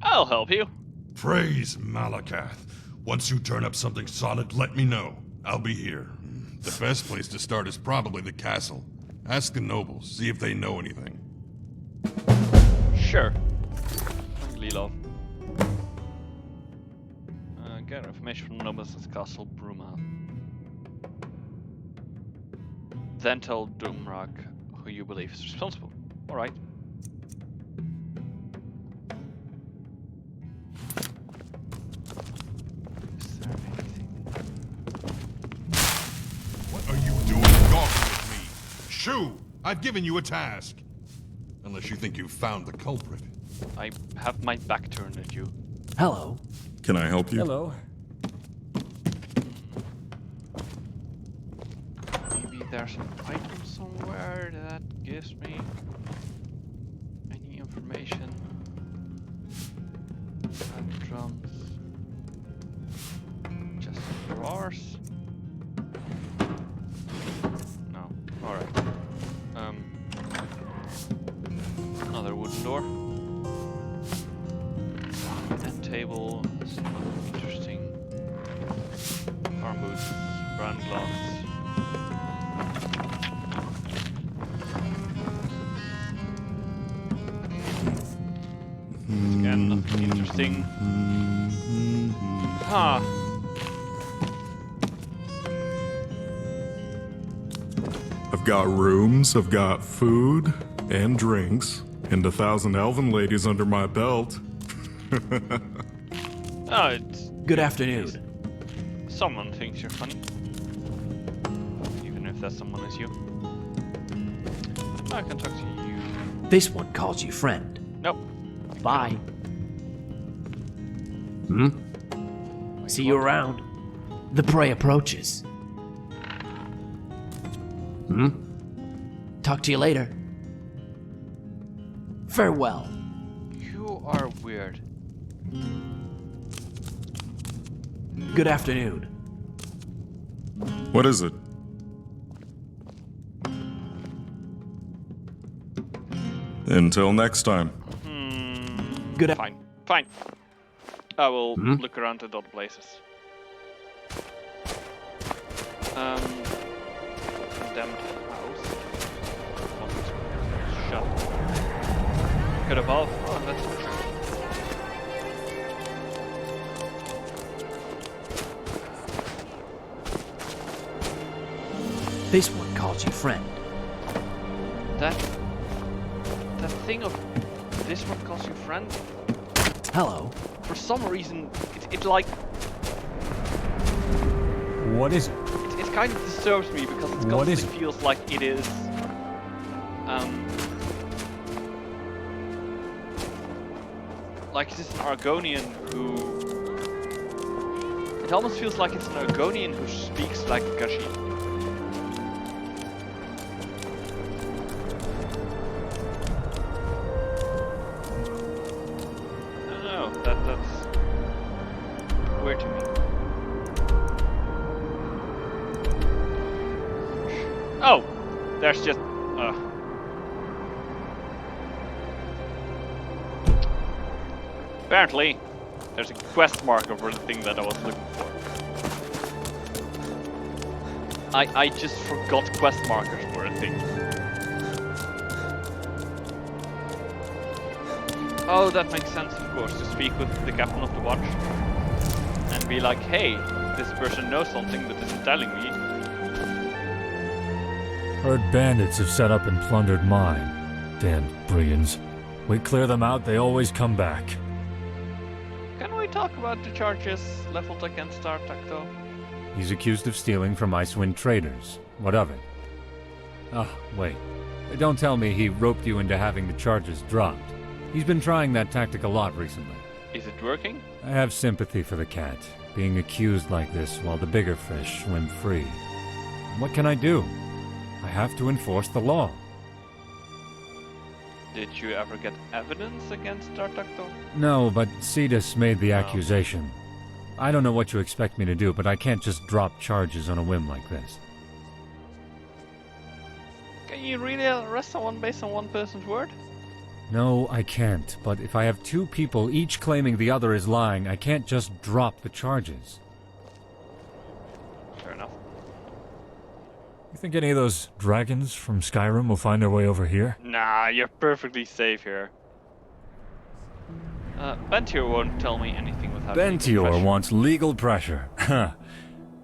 Speaker 1: I'll help you.
Speaker 4: Praise Malakath. Once you turn up something solid, let me know. I'll be here. The best place to start is probably the castle. Ask the nobles, see if they know anything.
Speaker 1: Sure. Lilo. Get information from nobles at Castle Bruma. Then tell Doomrak who you believe is responsible. Alright.
Speaker 4: What are you doing gawking at me? Shoo! I've given you a task. Unless you think you've found the culprit.
Speaker 1: I have my back turned at you.
Speaker 8: Hello.
Speaker 17: Can I help you?
Speaker 8: Hello.
Speaker 1: Maybe there's an item somewhere that gives me any information. Drums. Just drawers. No. Alright. Another wooden door. End table. Interesting. Farm boots. Brown gloves. Again, nothing interesting. Huh.
Speaker 17: I've got rooms, I've got food and drinks, and 1,000 elven ladies under my belt.
Speaker 1: Oh, it's
Speaker 5: Good afternoon.
Speaker 1: someone thinks you're funny. Even if that someone is you. I can talk to you.
Speaker 5: This one calls you friend.
Speaker 1: Nope.
Speaker 5: Bye. Hmm? See you around. The prey approaches. Hmm? Talk to you later. Farewell.
Speaker 1: You are weird.
Speaker 5: Good afternoon.
Speaker 17: What is it? Until next time.
Speaker 5: Good.
Speaker 1: Fine. Fine. I will look around at other places. Condemned house. Shut. Could above. Oh, that's true.
Speaker 5: This one calls you friend.
Speaker 1: That thing of this one calls you friend.
Speaker 5: Hello.
Speaker 1: For some reason, it like.
Speaker 8: What is it?
Speaker 1: It kind of disturbs me because it
Speaker 8: What is
Speaker 1: constantly feels like it is. Like it is an Argonian who. It almost feels like it's an Argonian who speaks like a Gashi. That's weird to me. Oh, there's just apparently there's a quest marker for the thing that I was looking for. I just forgot quest markers were a thing. Oh, that makes sense, of course, to speak with the captain of the watch and be like, hey, this person knows something but isn't telling me.
Speaker 8: Heard bandits have set up and plundered mine. Damned brigands. We clear them out, they always come back.
Speaker 1: Can we talk about the charges leveled against Tartak, though?
Speaker 8: He's accused of stealing from Icewind traders. What of it? Ah, wait. Don't tell me he roped you into having the charges dropped. He's been trying that tactic a lot recently.
Speaker 1: Is it working?
Speaker 8: I have sympathy for the cat, being accused like this while the bigger fish swim free. What can I do? I have to enforce the law.
Speaker 1: Did you ever get evidence against Tartak, though?
Speaker 8: No, but Cetus made the accusation. I don't know what you expect me to do, but I can't just drop charges on a whim like this.
Speaker 1: Can you really arrest someone based on one person's word?
Speaker 8: No, I can't, but if I have two people each claiming the other is lying, I can't just drop the charges.
Speaker 1: Fair enough.
Speaker 8: You think any of those dragons from Skyrim will find their way over here?
Speaker 1: Nah, you're perfectly safe here. Bentior won't tell me anything without
Speaker 8: Bentior wants legal pressure.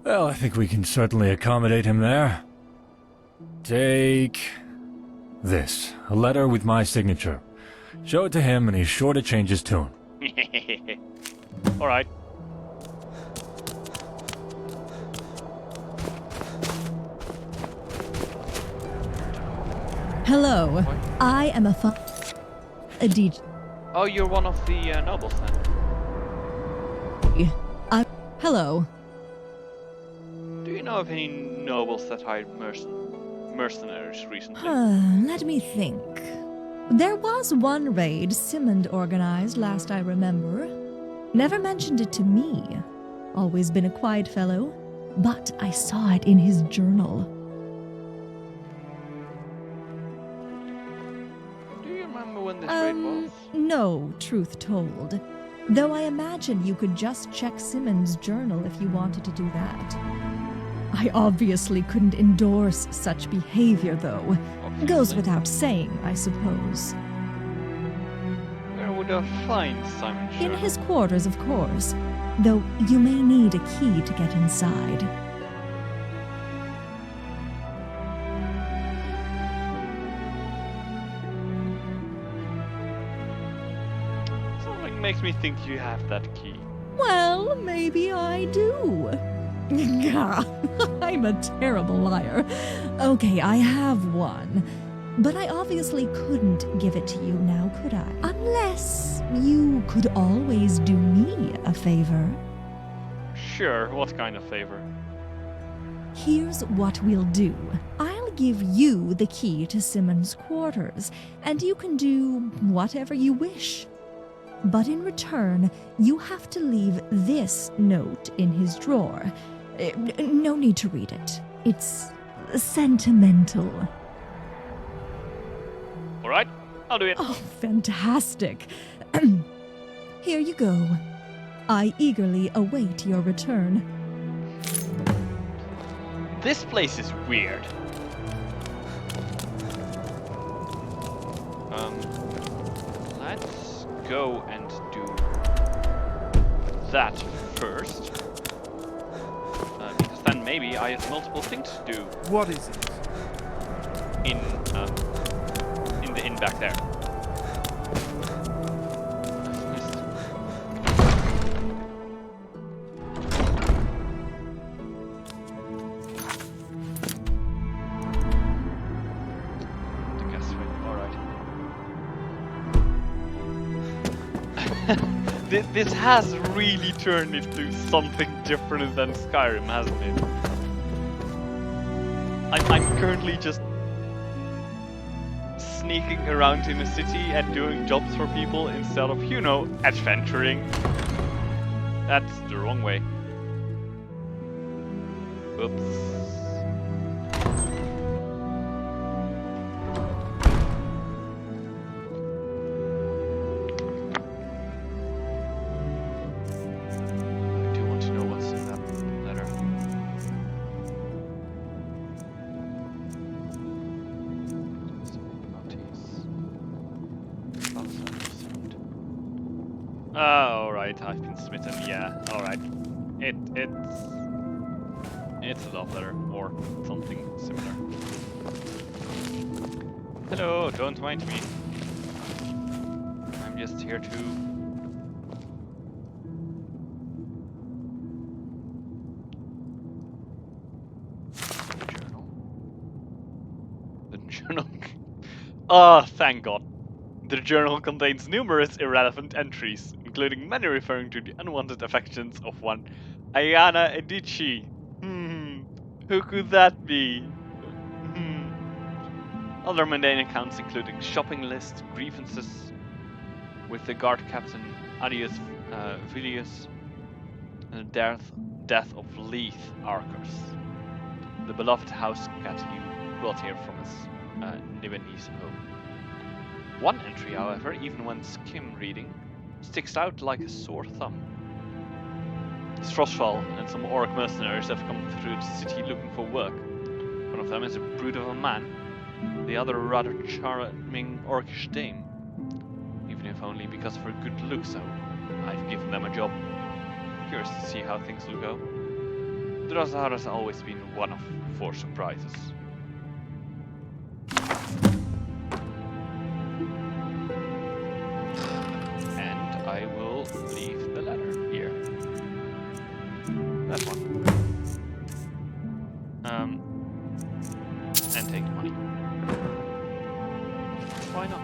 Speaker 8: Well, I think we can certainly accommodate him there. Take this, a letter with my signature. Show it to him and he's sure to change his tune.
Speaker 1: Alright.
Speaker 2: Hello, I am a DJ.
Speaker 1: Oh, you're one of the nobles then?
Speaker 2: Hello.
Speaker 1: Do you know of any nobles that hired mercenaries recently?
Speaker 2: Let me think. There was one raid Simond organized last I remember. Never mentioned it to me. Always been a quiet fellow, but I saw it in his journal.
Speaker 1: Do you remember when this raid was?
Speaker 2: No, truth told. Though I imagine you could just check Simmons' journal if you wanted to do that. I obviously couldn't endorse such behavior, though.
Speaker 1: Obviously.
Speaker 2: Goes without saying, I suppose.
Speaker 1: Where would I find Simon's journal?
Speaker 2: In his quarters, of course. Though you may need a key to get inside.
Speaker 1: Something makes me think you have that key.
Speaker 2: Well, maybe I do. I'm a terrible liar. Okay, I have one. But I obviously couldn't give it to you now, could I? Unless you could always do me a favor.
Speaker 1: Sure, what kind of favor?
Speaker 2: Here's what we'll do. I'll give you the key to Simmons' quarters, and you can do whatever you wish. But in return, you have to leave this note in his drawer. No need to read it. It's sentimental.
Speaker 1: Alright, I'll do it.
Speaker 2: Oh, fantastic. Here you go. I eagerly await your return.
Speaker 1: This place is weird. Let's go and do that first. Because then maybe I have multiple things to do.
Speaker 20: What is it?
Speaker 1: In the inn back there. This has really turned into something different than Skyrim, hasn't it? I'm currently just sneaking around in a city and doing jobs for people instead of, you know, adventuring. That's the wrong way. Oops. I've been smitten, yeah, alright. It's a love letter, or something similar. Hello, don't mind me. I'm just here to... The journal... Oh, thank God. The journal contains numerous irrelevant entries, including many referring to the unwanted affections of one Ayana Edici. Who could that be? Other mundane accounts including shopping lists, grievances with the guard captain Adius Vilius, and the death of Leith Arcus, the beloved house cat you brought here from his Nibbenese home. One entry, however, even when skim reading, sticks out like a sore thumb. Frostfall and some orc mercenaries have come through the city looking for work. One of them is a brute of a man, the other a rather charming orcish dame. Even if only because of her good looks, so I've given them a job. Curious to see how things will go. Drazahar has always been one of 4 surprises. I will leave the letter here. That one. And take the money. Why not?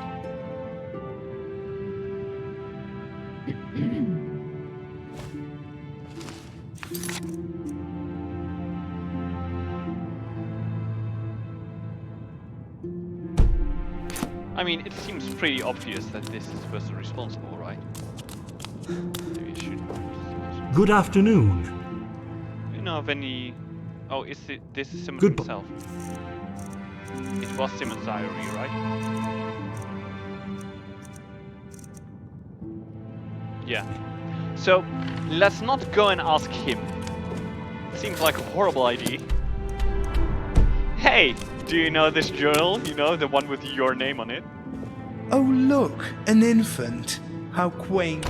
Speaker 1: I mean, it seems pretty obvious that this is the person responsible, right? Maybe I should...
Speaker 12: Good afternoon.
Speaker 1: Do you know of any... Oh, this is Simmons himself. It was Simmons' diary, right? Yeah. So, let's not go and ask him. Seems like a horrible idea. Hey, do you know this journal? You know, the one with your name on it?
Speaker 20: Oh look, an infant. How quaint.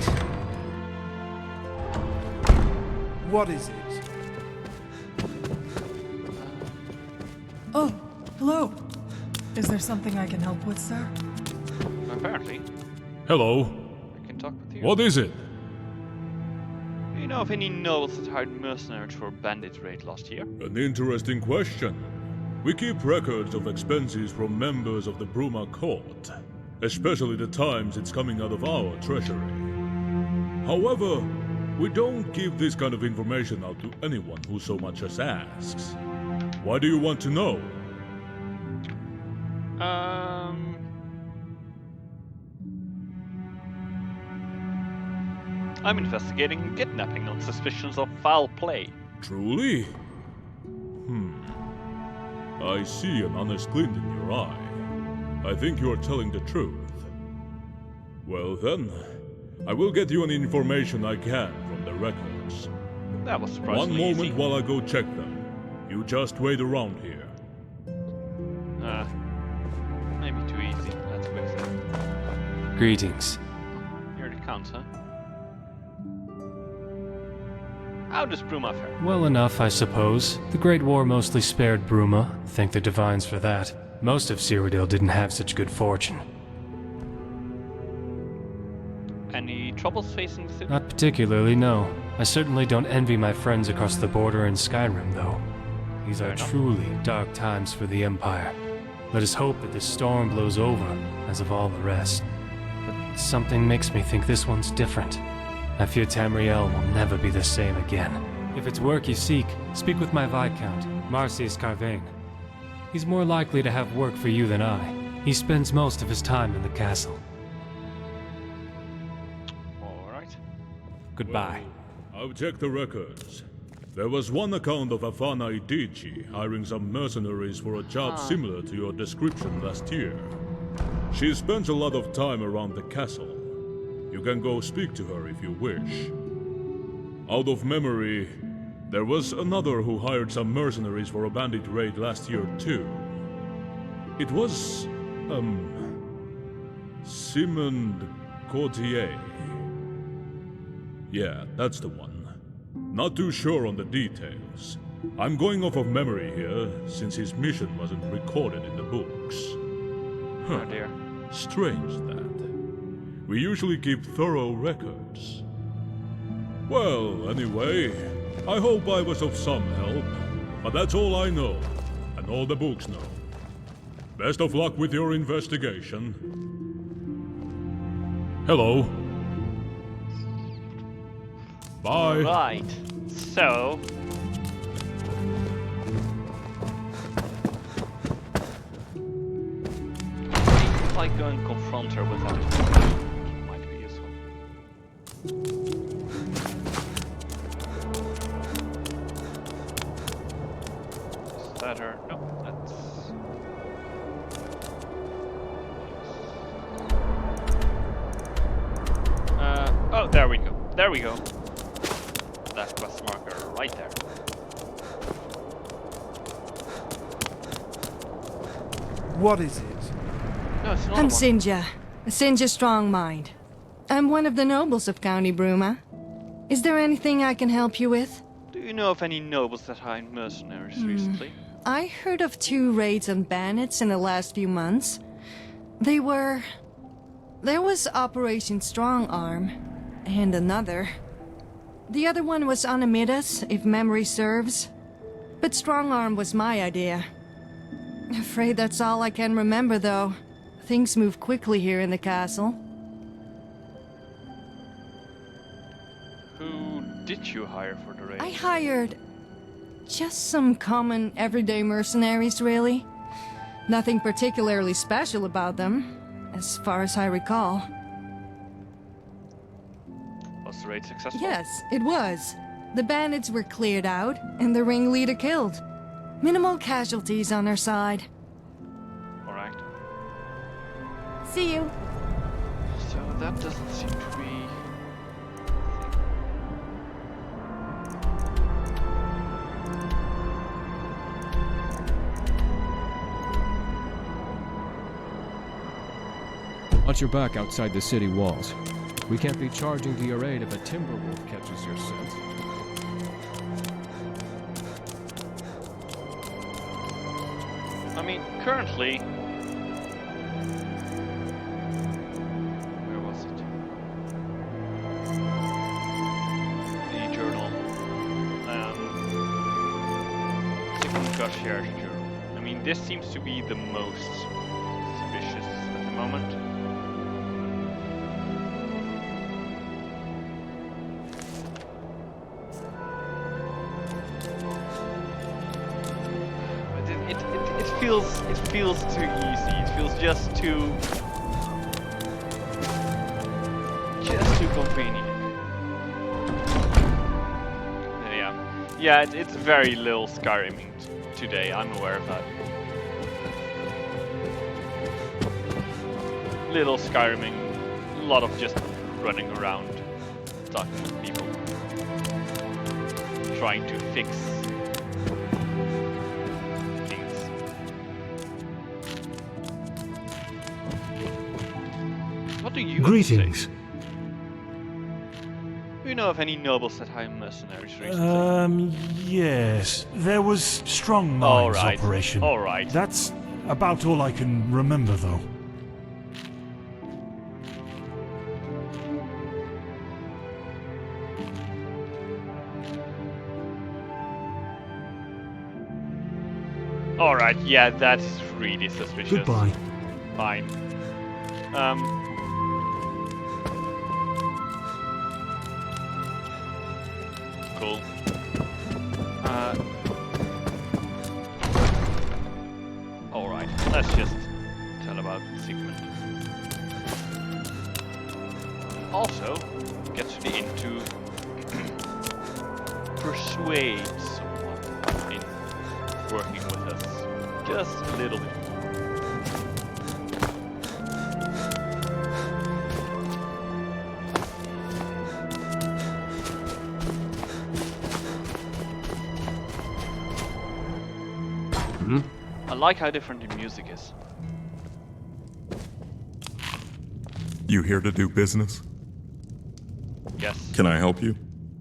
Speaker 20: What is it?
Speaker 21: Oh, hello. Is there something I can help with, sir?
Speaker 1: Apparently.
Speaker 16: Hello.
Speaker 1: I can talk with you.
Speaker 16: What is it?
Speaker 1: Do you know of any nobles that hired mercenaries for a bandit raid last year?
Speaker 16: An interesting question. We keep records of expenses from members of the Bruma court, especially the times it's coming out of our treasury. However, we don't give this kind of information out to anyone who so much as asks. Why do you want to know?
Speaker 1: I'm investigating kidnapping on suspicions of foul play.
Speaker 16: Truly? I see an honest glint in your eye. I think you are telling the truth. Well then, I will get you any information I can from the records.
Speaker 1: That was surprisingly
Speaker 16: One moment
Speaker 1: easy.
Speaker 16: while I go check them. You just wait around here.
Speaker 1: Maybe too easy. Let's fix it.
Speaker 22: Greetings.
Speaker 1: You're the count, huh? How does Bruma fare?
Speaker 22: Well enough, I suppose. The Great War mostly spared Bruma. Thank the Divines for that. Most of Cyrodiil didn't have such good fortune.
Speaker 1: Any troubles facing the city?
Speaker 22: Not particularly, no. I certainly don't envy my friends across the border in Skyrim, though. These are truly dark times for the Empire. Let us hope that this storm blows over, as of all the rest. But something makes me think this one's different. I fear Tamriel will never be the same again. If it's work you seek, speak with my Viscount, Marcius Carvain. He's more likely to have work for you than I. He spends most of his time in the castle.
Speaker 1: Alright.
Speaker 22: Goodbye.
Speaker 16: Well, I've checked the records. There was one account of Afana Idici hiring some mercenaries for a job similar to your description last year. She spends a lot of time around the castle. You can go speak to her if you wish. Out of memory, there was another who hired some mercenaries for a bandit raid last year too. It was, Simond Courtier. Yeah, that's the one. Not too sure on the details. I'm going off of memory here, since his mission wasn't recorded in the books.
Speaker 1: Oh dear.
Speaker 16: Strange that. We usually keep thorough records. Well, anyway, I hope I was of some help, but that's all I know, and all the books know. Best of luck with your investigation. Hello. Bye.
Speaker 1: Right. So... if I go and confront her without it might be useful. Is that her? No, that's... oh, there we go. There we go. That quest marker right there.
Speaker 20: What is it?
Speaker 1: No, it's not
Speaker 23: I'm
Speaker 1: one.
Speaker 23: Sinja. Sinja Strongmind. I'm one of the nobles of County Bruma. Is there anything I can help you with?
Speaker 1: Do you know of any nobles that hired mercenaries recently?
Speaker 23: I heard of 2 raids on bandits in the last few months. There was Operation Strong Arm, and another. The other one was on Amidas, if memory serves. But Strong Arm was my idea. Afraid that's all I can remember, though. Things move quickly here in the castle.
Speaker 1: Who did you hire for the raid?
Speaker 23: I hired just some common, everyday mercenaries, really. Nothing particularly special about them, as far as I recall.
Speaker 1: Was the raid successful?
Speaker 23: Yes, it was. The bandits were cleared out, and the ringleader killed. Minimal casualties on our side.
Speaker 1: Alright.
Speaker 23: See you.
Speaker 1: So that doesn't seem to be
Speaker 15: Watch your back outside the city walls. We can't be charging to your aid if a timber wolf catches your scent.
Speaker 1: I mean, currently... Where was it? The journal. Sigmund Gashier's journal. I mean, this seems to be the most suspicious at the moment. It feels too easy. It feels just too convenient. Yeah, it's very little Skyriming today. I'm aware of that. Little Skyriming, a lot of just running around, talking with people, trying to fix. What do you
Speaker 12: Greetings.
Speaker 1: say? Do you know of any nobles that hire mercenaries recently?
Speaker 12: Yes. There was strong mines operation.
Speaker 1: All right.
Speaker 12: That's about all I can remember, though.
Speaker 1: All right. Yeah, that's really suspicious.
Speaker 12: Goodbye.
Speaker 1: Fine. Cool. Alright, let's just tell about Sigmund. Also, get to the inn to persuade someone in working with us. Just a little bit. I like how different the music is.
Speaker 17: You here to do business?
Speaker 1: Yes.
Speaker 17: Can I help you?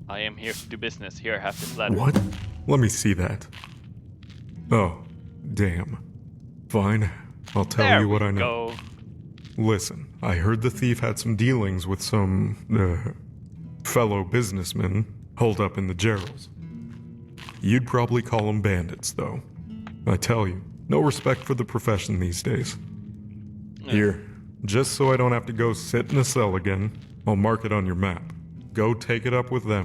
Speaker 1: I am here to do business. Here, have this letter.
Speaker 17: What? Let me see that. Oh, damn. Fine. I'll tell you what I know. Listen, I heard the thief had some dealings with some, fellow businessmen holed up in the Gerals. You'd probably call them bandits, though. I tell you, no respect for the profession these days. Here, just so I don't have to go sit in a cell again, I'll mark it on your map. Go take it up with them.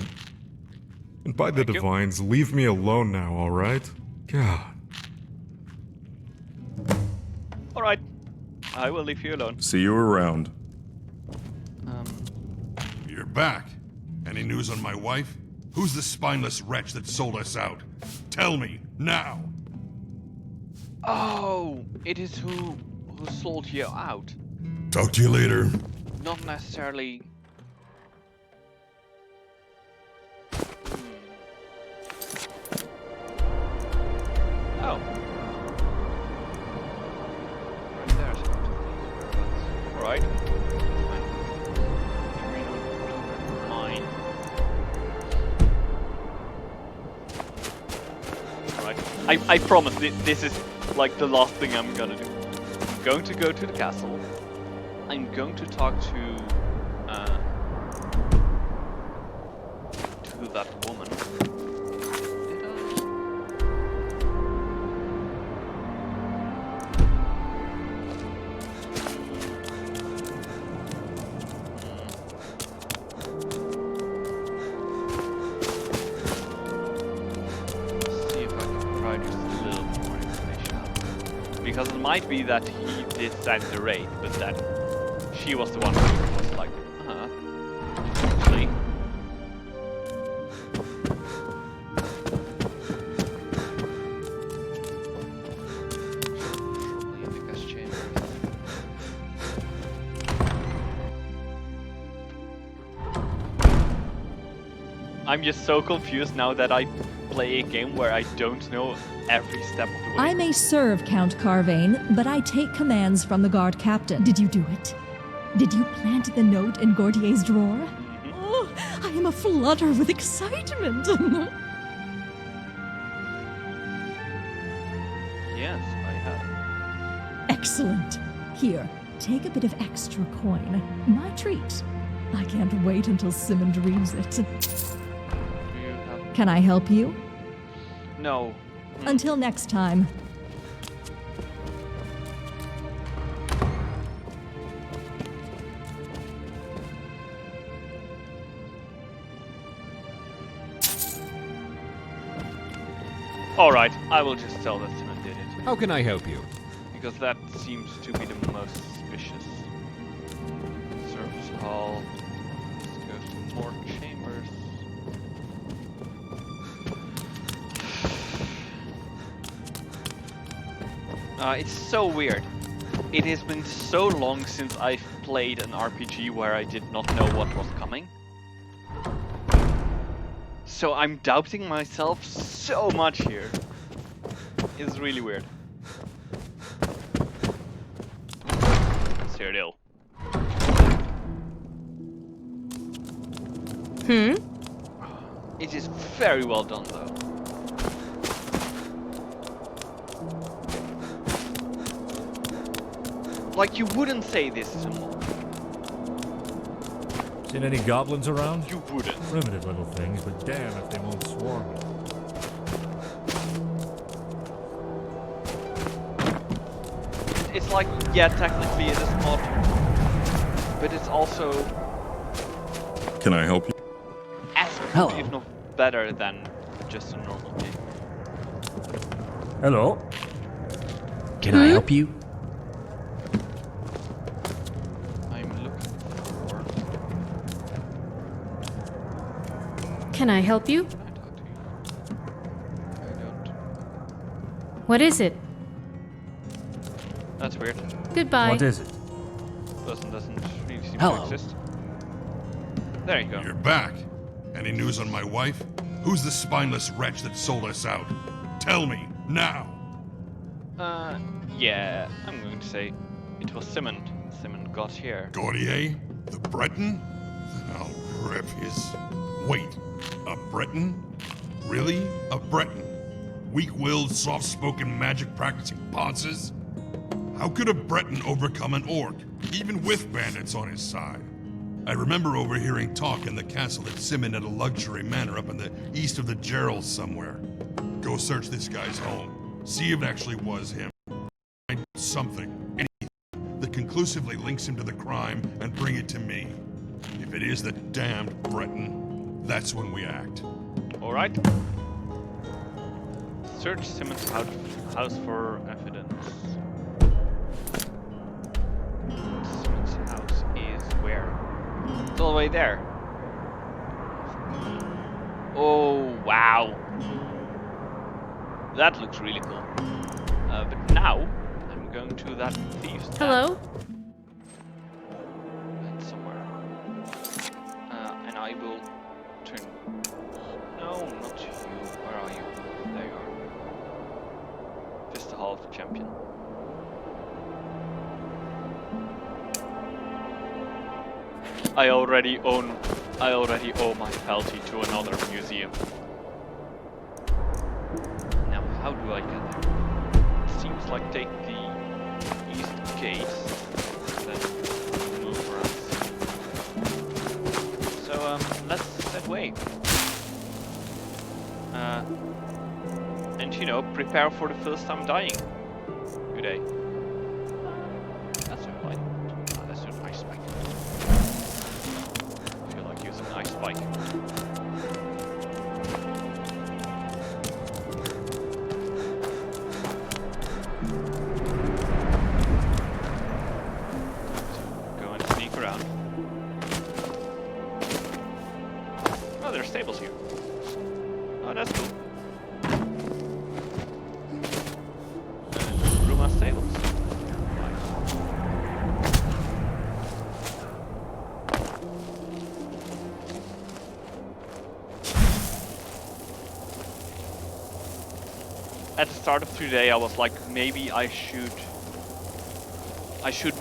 Speaker 17: And by the divines, leave me alone now, alright? God.
Speaker 1: Alright, I will leave you alone.
Speaker 17: See you around.
Speaker 4: You're back. Any news on my wife? Who's the spineless wretch that sold us out? Tell me, now!
Speaker 1: Oh, it is who sold you out.
Speaker 4: Talk to you later.
Speaker 1: Not necessarily. Oh. There's alright. Mine. Alright. I promise this is like the last thing I'm gonna do. I'm going to go to the castle. I'm going to talk to that woman. See if I can provide just a little more information. Because it might be that he did send the raid, but that she was the one who was like, actually. Probably in the guest chamber. I'm just so confused now that I play a game where I don't know every step of the way.
Speaker 2: I may serve Count Carvane, but I take commands from the guard captain. Did you do it? Did you plant the note in Gordier's drawer? Oh, I am aflutter with excitement.
Speaker 1: Yes, I have.
Speaker 2: Excellent. Here, take a bit of extra coin. My treat. I can't wait until Simmond reads it.
Speaker 1: Do you have...
Speaker 2: Can I help you?
Speaker 1: No.
Speaker 2: Until next time.
Speaker 1: Alright, I will just tell that Simon did it.
Speaker 13: How can I help you?
Speaker 1: Because that seems to be the most suspicious. Service hall. Let's go to more chambers. It's so weird. It has been so long since I've played an RPG where I did not know what was coming. So I'm doubting myself so much here. It's really weird. Cyrodilic. It is very well done though. Like, you wouldn't say this is a mob.
Speaker 3: Seen any goblins around?
Speaker 1: You wouldn't.
Speaker 3: Primitive little things, but damn if they won't swarm you.
Speaker 1: It's like, yeah, technically it is mod, but it's also
Speaker 7: Can I help you?
Speaker 1: as good, if not better than just a normal game.
Speaker 3: Hello?
Speaker 5: Can I help you?
Speaker 1: I'm looking for...
Speaker 6: Can I help you?
Speaker 1: Can I talk to you? I don't...
Speaker 6: What is it?
Speaker 1: That's weird.
Speaker 6: Goodbye.
Speaker 3: What is it?
Speaker 1: Doesn't really seem
Speaker 5: Hello.
Speaker 1: to exist. There you go.
Speaker 4: You're back. Any news on my wife? Who's the spineless wretch that sold us out? Tell me, now!
Speaker 1: Yeah, I'm going to say it was Simon. Simon got here.
Speaker 4: Gordier? The Breton? Then I'll rip his... Wait, a Breton? Really? A Breton? Weak-willed, soft-spoken, magic-practicing ponces? How could a Breton overcome an orc, even with bandits on his side? I remember overhearing talk in the castle that Simon had a luxury manor up in the east of the Geralds somewhere. Go search this guy's home. See if it actually was him. Find something, anything, that conclusively links him to the crime and bring it to me. If it is the damned Breton, that's when we act.
Speaker 1: Alright. Search Simon's house for evidence. Simon's house is where? It's all the way there. Oh, wow. That looks really cool. But now, I'm going to that thieves' den.
Speaker 6: Hello?
Speaker 1: That's somewhere. And I will turn... No, not you. Where are you? There you are. Just the Hall of the Champion. I already owe my fealty to another museum. Now, how do I get there? It seems like take the east gate, then move around. So, let's head away. And you know, prepare for the first time dying. Good day. That's a light. Oh, that's a nice spike. I feel like using ice spike. Go and sneak around. Oh, there are stables here. Oh, that's cool. Stables. At the start of today, I was like, maybe I should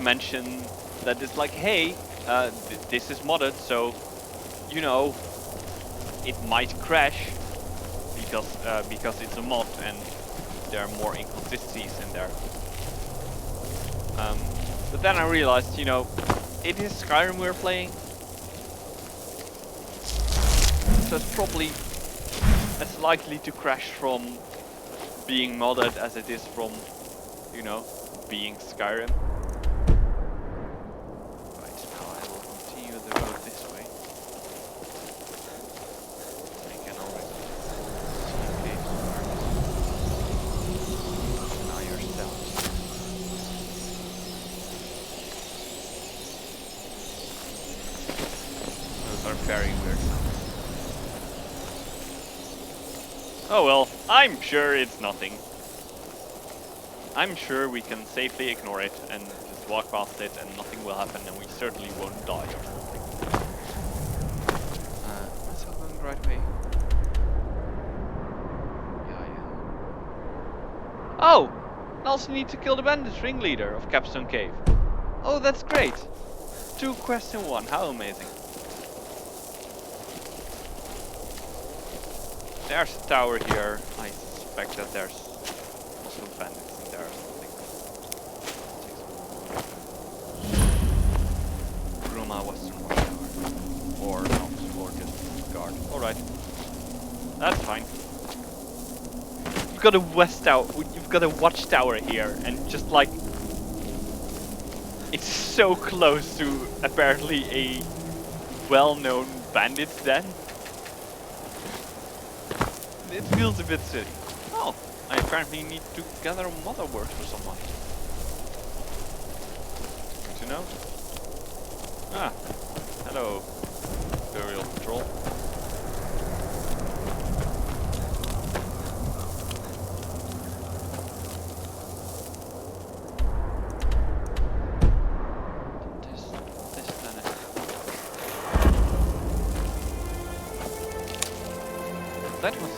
Speaker 1: mention that is like, hey, this is modded, so you know it might crash because it's a mod and there are more inconsistencies in there. But then I realized, you know, it is Skyrim we're playing, so it's probably as likely to crash from being modded as it is from, you know, being Skyrim. Right, now I will continue the road this way. I can already see caves marked. Now you're stealth. Those are very weird sounds. Oh well, I'm sure it's nothing. I'm sure we can safely ignore it and just walk past it and nothing will happen and we certainly won't die or something. Am I still going the right way? Yeah, I am. Oh! I also need to kill the bandit ringleader of Capstone Cave. Oh, that's great! 2 quests in 1, how amazing. There's a tower here. I suspect that there's also bandits in there or something. Bruma Western Watchtower. Or not, or just guard. Alright. That's fine. You've got a you've got a watchtower here and just like it's so close to apparently a well-known bandit's den. It feels a bit silly. Oh, I apparently need to gather motherwort for someone. Good to know. Ah, hello, Burial Patrol. This planet. That was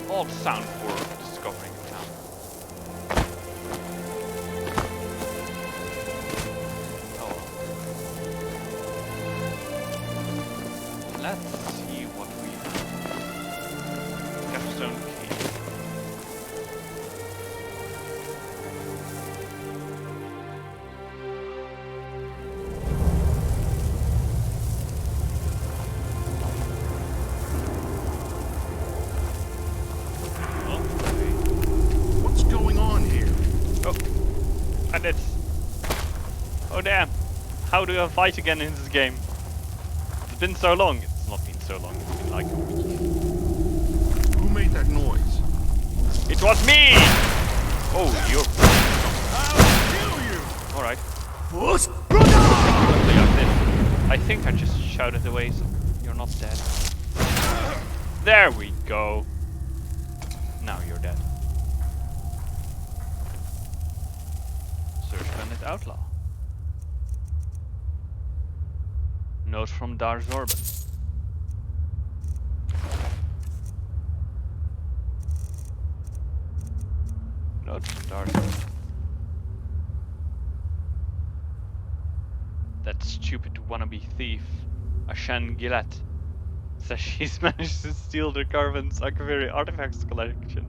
Speaker 1: odd sound for discovering a town. Oh well. Let's see what we have. Capstone Cave. Oh damn, how do I fight again in this game? It's been so long. It's not been so long, it's been like a week.
Speaker 4: Who made that noise?
Speaker 1: It was me! Oh, you're...
Speaker 4: I'll kill you!
Speaker 1: Alright.
Speaker 4: What?
Speaker 1: I think I just shouted away so you're not dead. There we go. Now you're dead. Search Bandit Outlaw. Note from Dar Zorban. Note from Dar Zorban. That stupid wannabe thief, Ashan Gillet, says she's managed to steal the Carven Sakaviri artifacts collection.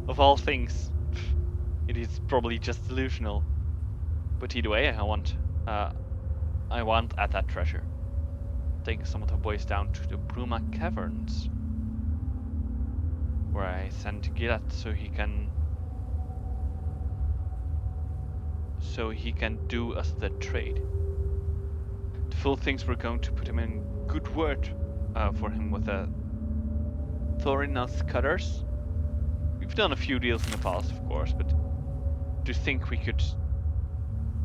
Speaker 1: Of all things, it is probably just delusional. But either way, I want at that treasure. Taking some of the boys down to the Bruma Caverns, where I sent Gillet so he can do us the trade. The full things were going to put him in good word for him with the Thorinos cutters. We've done a few deals in the past, of course, but to think we could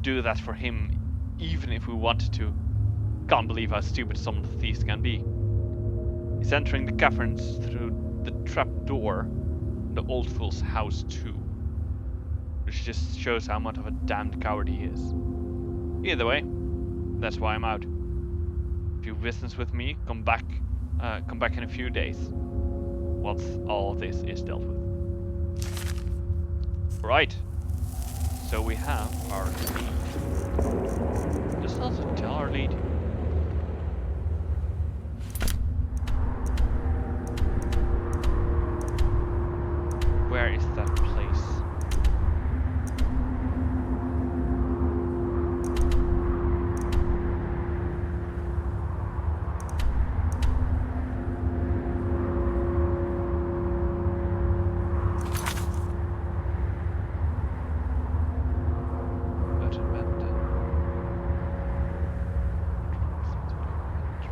Speaker 1: do that for him, even if we wanted to, can't believe how stupid some of the thieves can be. He's entering the caverns through the trap door in the old fool's house too, which just shows how much of a damned coward he is. Either way, that's why I'm out. If you business with me, come back in a few days, once all of this is dealt with. Right. So we have our key. Does also tell our lead. Where is that place?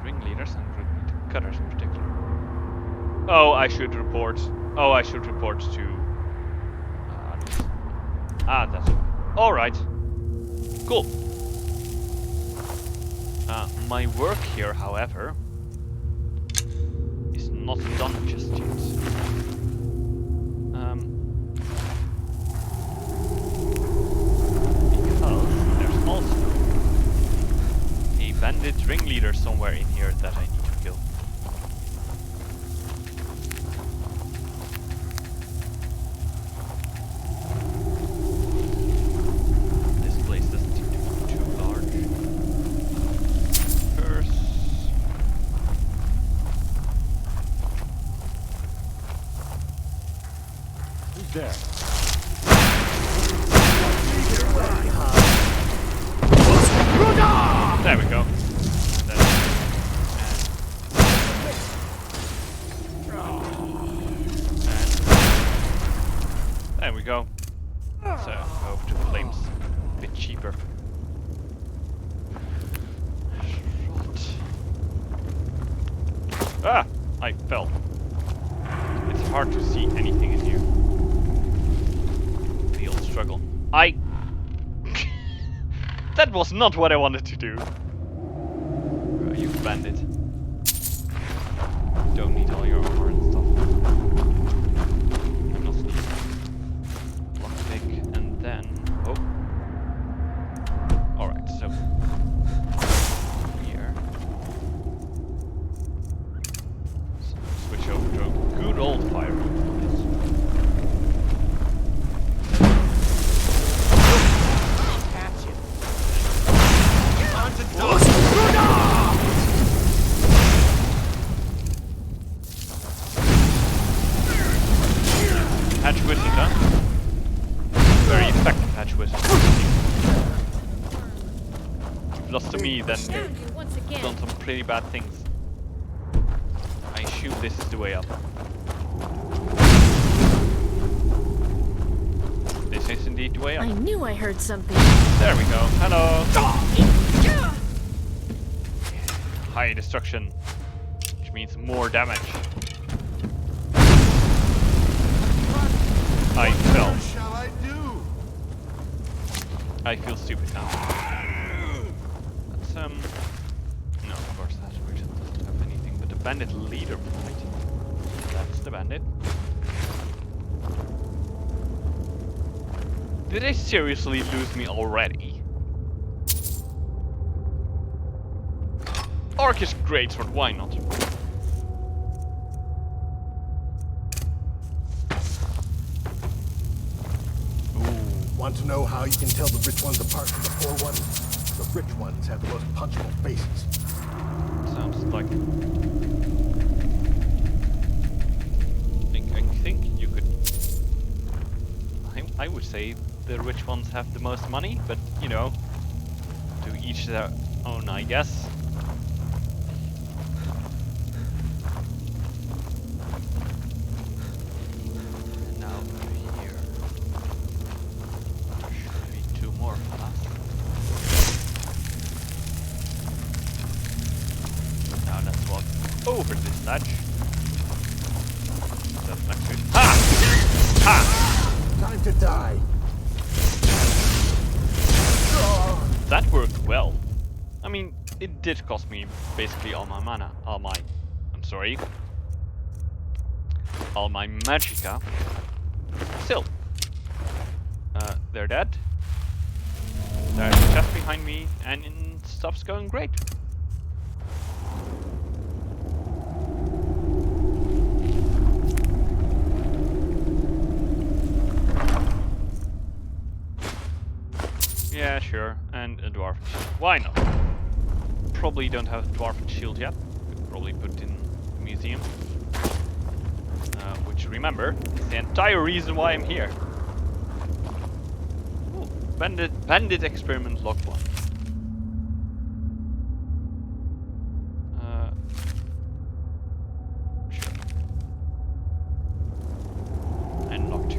Speaker 1: Ringleaders and cutters in particular. Oh, I should report. Oh, I should report to. That's all right. Cool. My work here, however, is not done just yet. Because there's also a bandit ringleader somewhere in here that I need to kill. This place doesn't seem to be too large. First,
Speaker 8: Who's there?
Speaker 1: there we go. There we go. So, over to the flames. A bit cheaper. Ah! I fell. It's hard to see anything in here. The old struggle. That was not what I wanted to do. You bandit. Don't need all your armor and stuff. Not need lockpick and then. Oh. Alright, so here. So switch over to a good old fire room. Hatch wizard, huh? Very effective hatch wizard. You've lost to me, then you've done some pretty bad things. I assume this is the way up. This is indeed the way up.
Speaker 6: I knew I heard something.
Speaker 1: There we go. Hello. High destruction, which means more damage. I fell.
Speaker 9: What shall I do?
Speaker 1: I feel stupid now. That's no, of course that version doesn't have anything but the bandit leader point. That's the bandit. Did they seriously lose me already? Arc is great, but why not?
Speaker 9: Want to know how you can tell the rich ones apart from the poor ones? The rich ones have the most punchable faces.
Speaker 1: Sounds like... I think you could... I would say the rich ones have the most money, but, you know, to each their own, I guess. Over this ledge. That's not good. Ha! Ha!
Speaker 9: Time to die.
Speaker 1: That worked well. I mean, it did cost me basically all my mana. All my magicka. Still. They're dead. There's a chest behind me, and stuff's going great. Yeah, sure. And a dwarf shield. Why not? Probably don't have a dwarf shield yet. Could probably put it in the museum. Which, remember, is the entire reason why I'm here. Ooh, bandit experiment log 1. Sure. And log 2.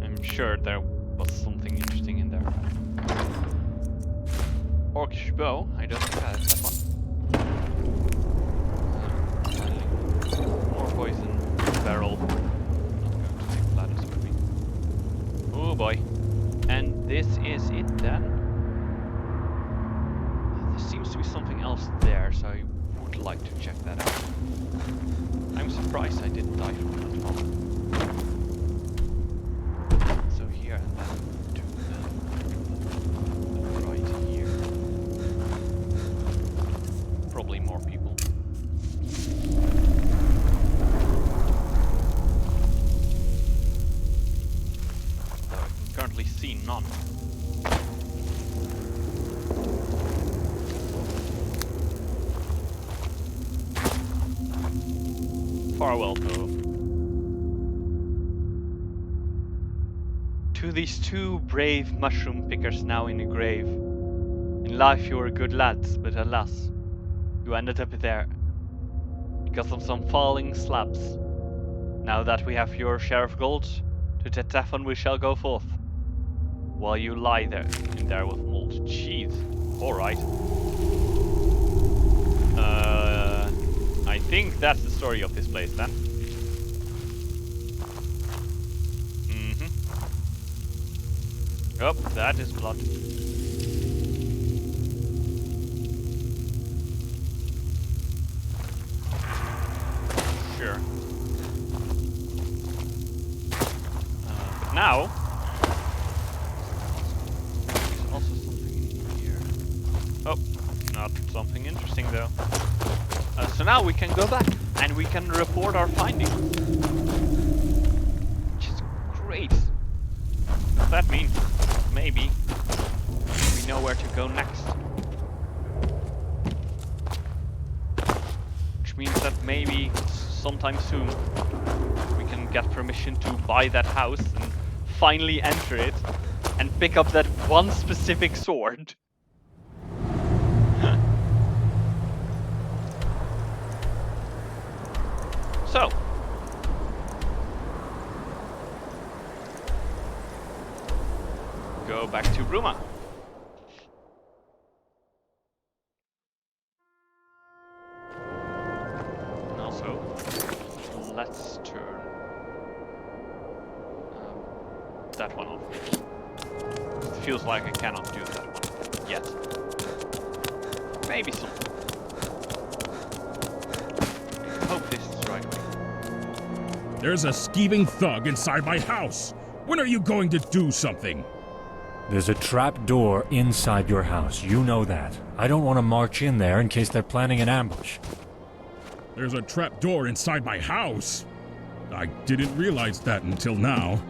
Speaker 1: I'm sure there was something interesting in there. Orcish bow, I don't think I have that one. More poison barrel. I'm not going to take ladders with me. Oh boy. And this is it then. There seems to be something else there, so I would like to check that out. I'm surprised I didn't die from that one. So here and then to the right here. Probably more people. Though I can currently see none. Farewell, though. To these two brave mushroom pickers now in the grave. In life you were good lads, but alas, you ended up there because of some falling slabs. Now that we have your share of gold, to the tavern we shall go forth. While you lie there, in there with mold. Jeez. Alright. I think that's the story of this place then. Oh, that is blood. Sure. But now, there's also something in here. Oh, not something interesting though. So now we can go back and we can report our findings. Which is great. What that means, maybe we know where to go next. Which means that maybe sometime soon we can get permission to buy that house and finally enter it and pick up that one specific sword. So, go back to Bruma. And also, let's turn that one off. It feels like I cannot do that one yet. Maybe some. I hope this is the right way.
Speaker 10: There's a skeeving thug inside my house. When are you going to do something?
Speaker 8: There's a trap door inside your house. You know that. I don't want to march in there in case they're planning an ambush.
Speaker 10: There's a trap door inside my house? I didn't realize that until now.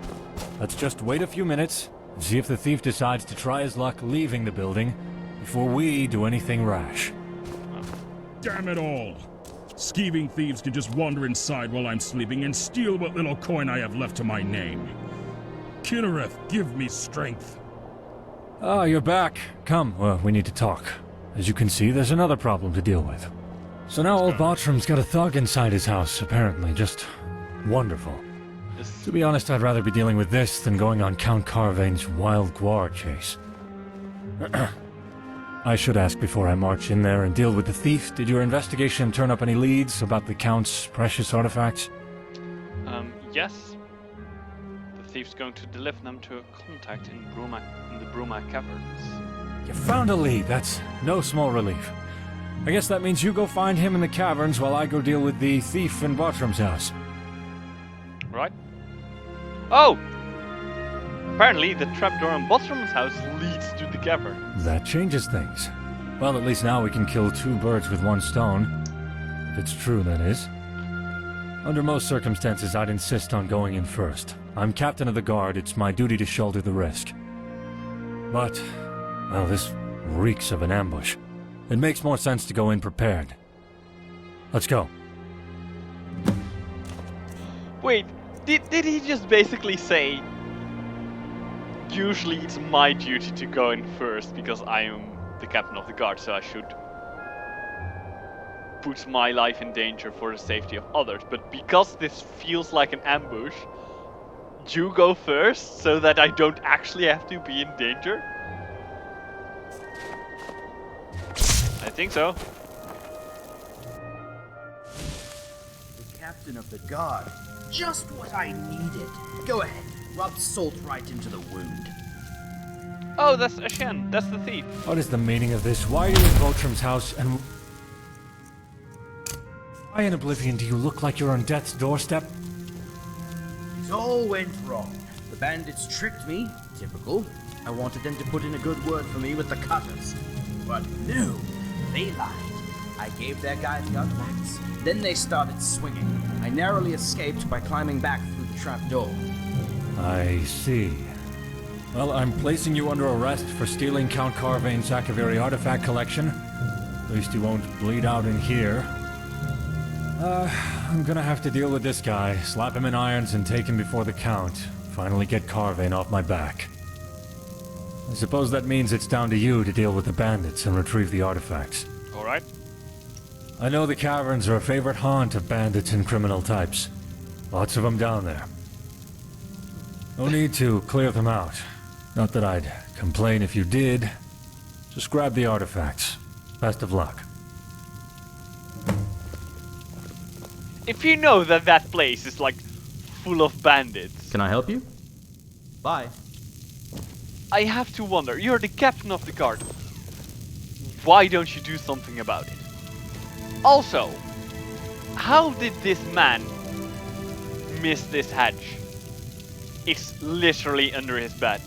Speaker 8: Let's just wait a few minutes and see if the thief decides to try his luck leaving the building before we do anything rash.
Speaker 10: Damn it all! Skeeving thieves can just wander inside while I'm sleeping and steal what little coin I have left to my name. Kinnereth, give me strength.
Speaker 8: Ah, you're back. Come, we need to talk. As you can see, there's another problem to deal with. So now old Bartram's got a thug inside his house, apparently. Just wonderful. To be honest, I'd rather be dealing with this than going on Count Carvain's wild guar chase. I should ask before I march in there and deal with the thief. Did your investigation turn up any leads about the Count's precious artifacts?
Speaker 1: Yes. The thief's going to deliver them to a contact in the Bruma Caverns.
Speaker 8: You found a lead. That's no small relief. I guess that means you go find him in the caverns while I go deal with the thief in Bartram's house.
Speaker 1: Right. Oh! Apparently the trapdoor in Bartram's house leads to the cavern.
Speaker 8: That changes things. Well, at least now we can kill two birds with one stone. If it's true, that is. Under most circumstances, I'd insist on going in first. I'm captain of the guard. It's my duty to shoulder the risk. But, well, this reeks of an ambush. It makes more sense to go in prepared. Let's go.
Speaker 1: Wait, did he just basically say, usually it's my duty to go in first because I am the captain of the guard, so I should put my life in danger for the safety of others, but because this feels like an ambush, you go first so that I don't actually have to be in danger? I think so.
Speaker 11: The captain of the guard. Just what I needed. Go ahead, rub salt right into the wound.
Speaker 1: Oh, that's Ashen. That's the thief.
Speaker 8: What is the meaning of this? Why are you in Votram's house and... Why in Oblivion do you look like you're on death's doorstep?
Speaker 11: It all went wrong. The bandits tricked me. Typical. I wanted them to put in a good word for me with the cutters. But no, they lied. I gave their guy the artifacts. Then they started swinging. I narrowly escaped by climbing back through the trap door.
Speaker 8: I see. Well, I'm placing you under arrest for stealing Count Carvain's Akaviri artifact collection. At least you won't bleed out in here. I'm gonna have to deal with this guy, slap him in irons and take him before the Count. Finally get Carvain off my back. I suppose that means it's down to you to deal with the bandits and retrieve the artifacts.
Speaker 1: Alright.
Speaker 8: I know the caverns are a favorite haunt of bandits and criminal types. Lots of them down there. No need to clear them out. Not that I'd complain if you did. Just grab the artifacts. Best of luck.
Speaker 1: If you know that that place is like full of bandits...
Speaker 14: Can I help you? Bye.
Speaker 1: I have to wonder, you're the captain of the guard. Why don't you do something about it? Also, how did this man miss this hatch? It's literally under his bed.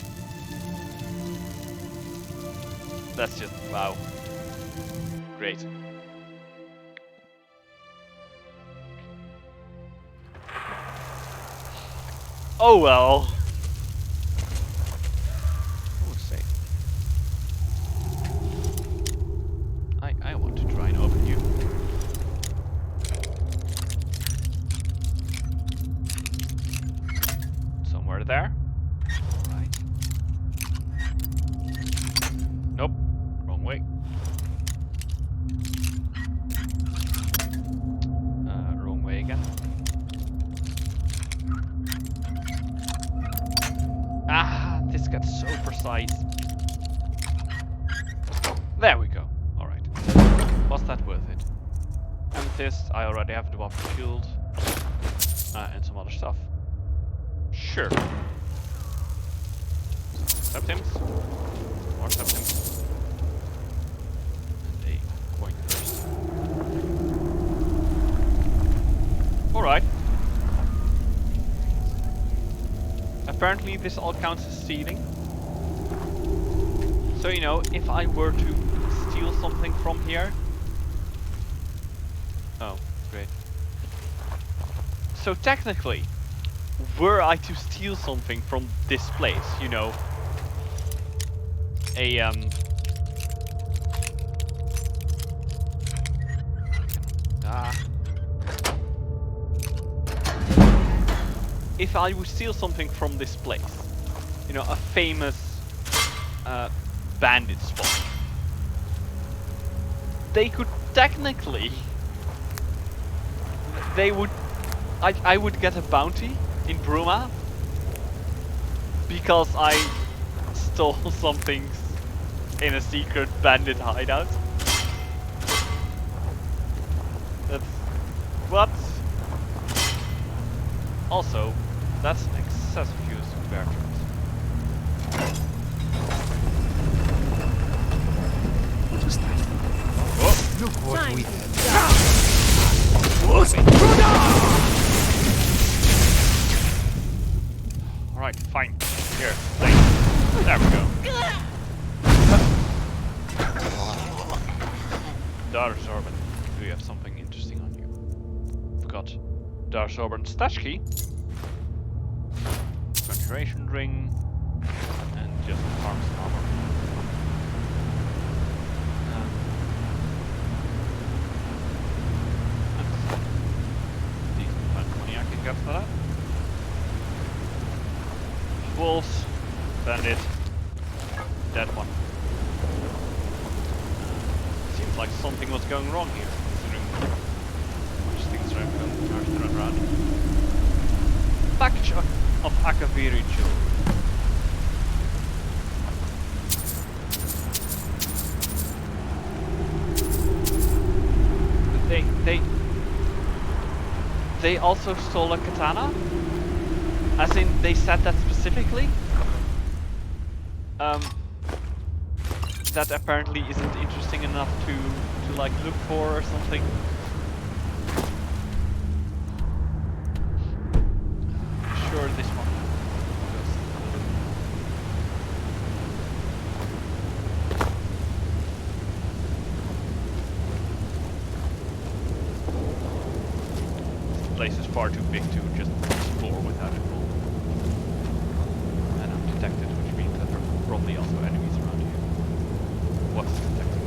Speaker 1: That's just, wow. Great. Oh well. I want to try and open you. Somewhere there. Right. Nope. Wrong way. Wrong way again. Ah, this got so precise. There we go. Alright. Was that worth it? Amethyst, I already have the Dwarf Shield. And some other stuff. Sure. Septims. More septims. And a coin first. Alright. Apparently this all counts as stealing. So, you know, if I were to steal something from here... Oh, great. So technically, were I to steal something from this place, you know, if I would steal something from this place, you know, a famous bandit spot, they could technically, I would get a bounty in Bruma because I stole something in a secret bandit hideout. That's what? Also, that's an excessive use of bear traps.
Speaker 11: What was that?
Speaker 1: Oh,
Speaker 11: look what we have.
Speaker 1: Alright, fine. Here, thanks. There we go. Darsorban, do you have something interesting on you? Forgot. Darsorban stash key? conjuration ring, and just farm some armor. Decent amount of money I can get for that. Wolves, bandit, dead one. Seems like something was going wrong here, considering how much things are thrown around. Package of Akaviri jewelry. They also stole a katana? As in, they said that specifically? That apparently isn't interesting enough to like look for or something. Sure, this one. This place is far too big to just explore without it all. And I'm detected, which means that there are probably also enemies around here. What's detected?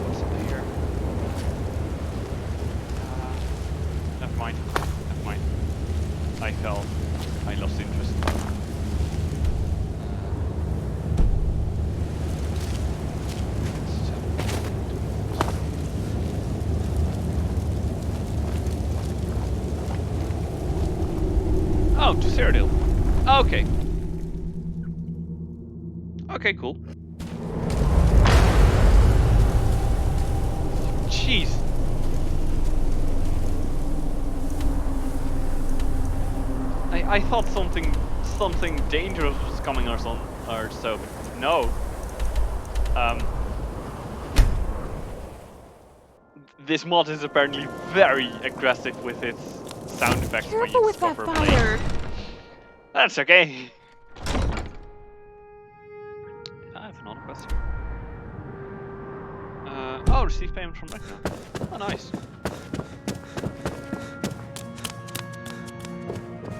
Speaker 1: What's in here? Never mind. Never mind. I fell. I lost interest. Oh, to Cyrodilic. Okay. Okay, cool. Jeez. I thought something dangerous was coming or so, but no. This mod is apparently very aggressive with its sound effects.
Speaker 18: Careful with that fire.
Speaker 1: That's okay. I have another question. Oh, receive payment from Rekna. Oh, nice.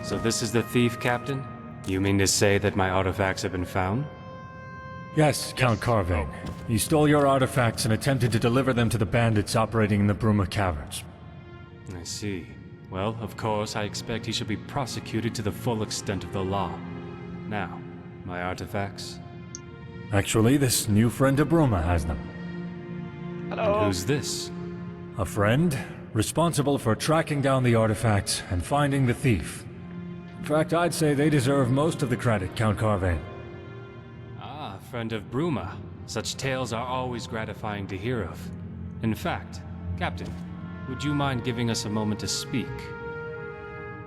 Speaker 22: So this is the thief, Captain? You mean to say that my artifacts have been found?
Speaker 8: Yes, Count Carvane. He stole your artifacts and attempted to deliver them to the bandits operating in the Bruma Caverns.
Speaker 22: I see. Well, of course, I expect he should be prosecuted to the full extent of the law. Now, my artifacts?
Speaker 8: Actually, this new friend of Bruma has them.
Speaker 1: Hello.
Speaker 22: And who's this?
Speaker 8: A friend, responsible for tracking down the artifacts and finding the thief. In fact, I'd say they deserve most of the credit, Count Carvane.
Speaker 22: Ah, friend of Bruma. Such tales are always gratifying to hear of. In fact, Captain, would you mind giving us a moment to speak?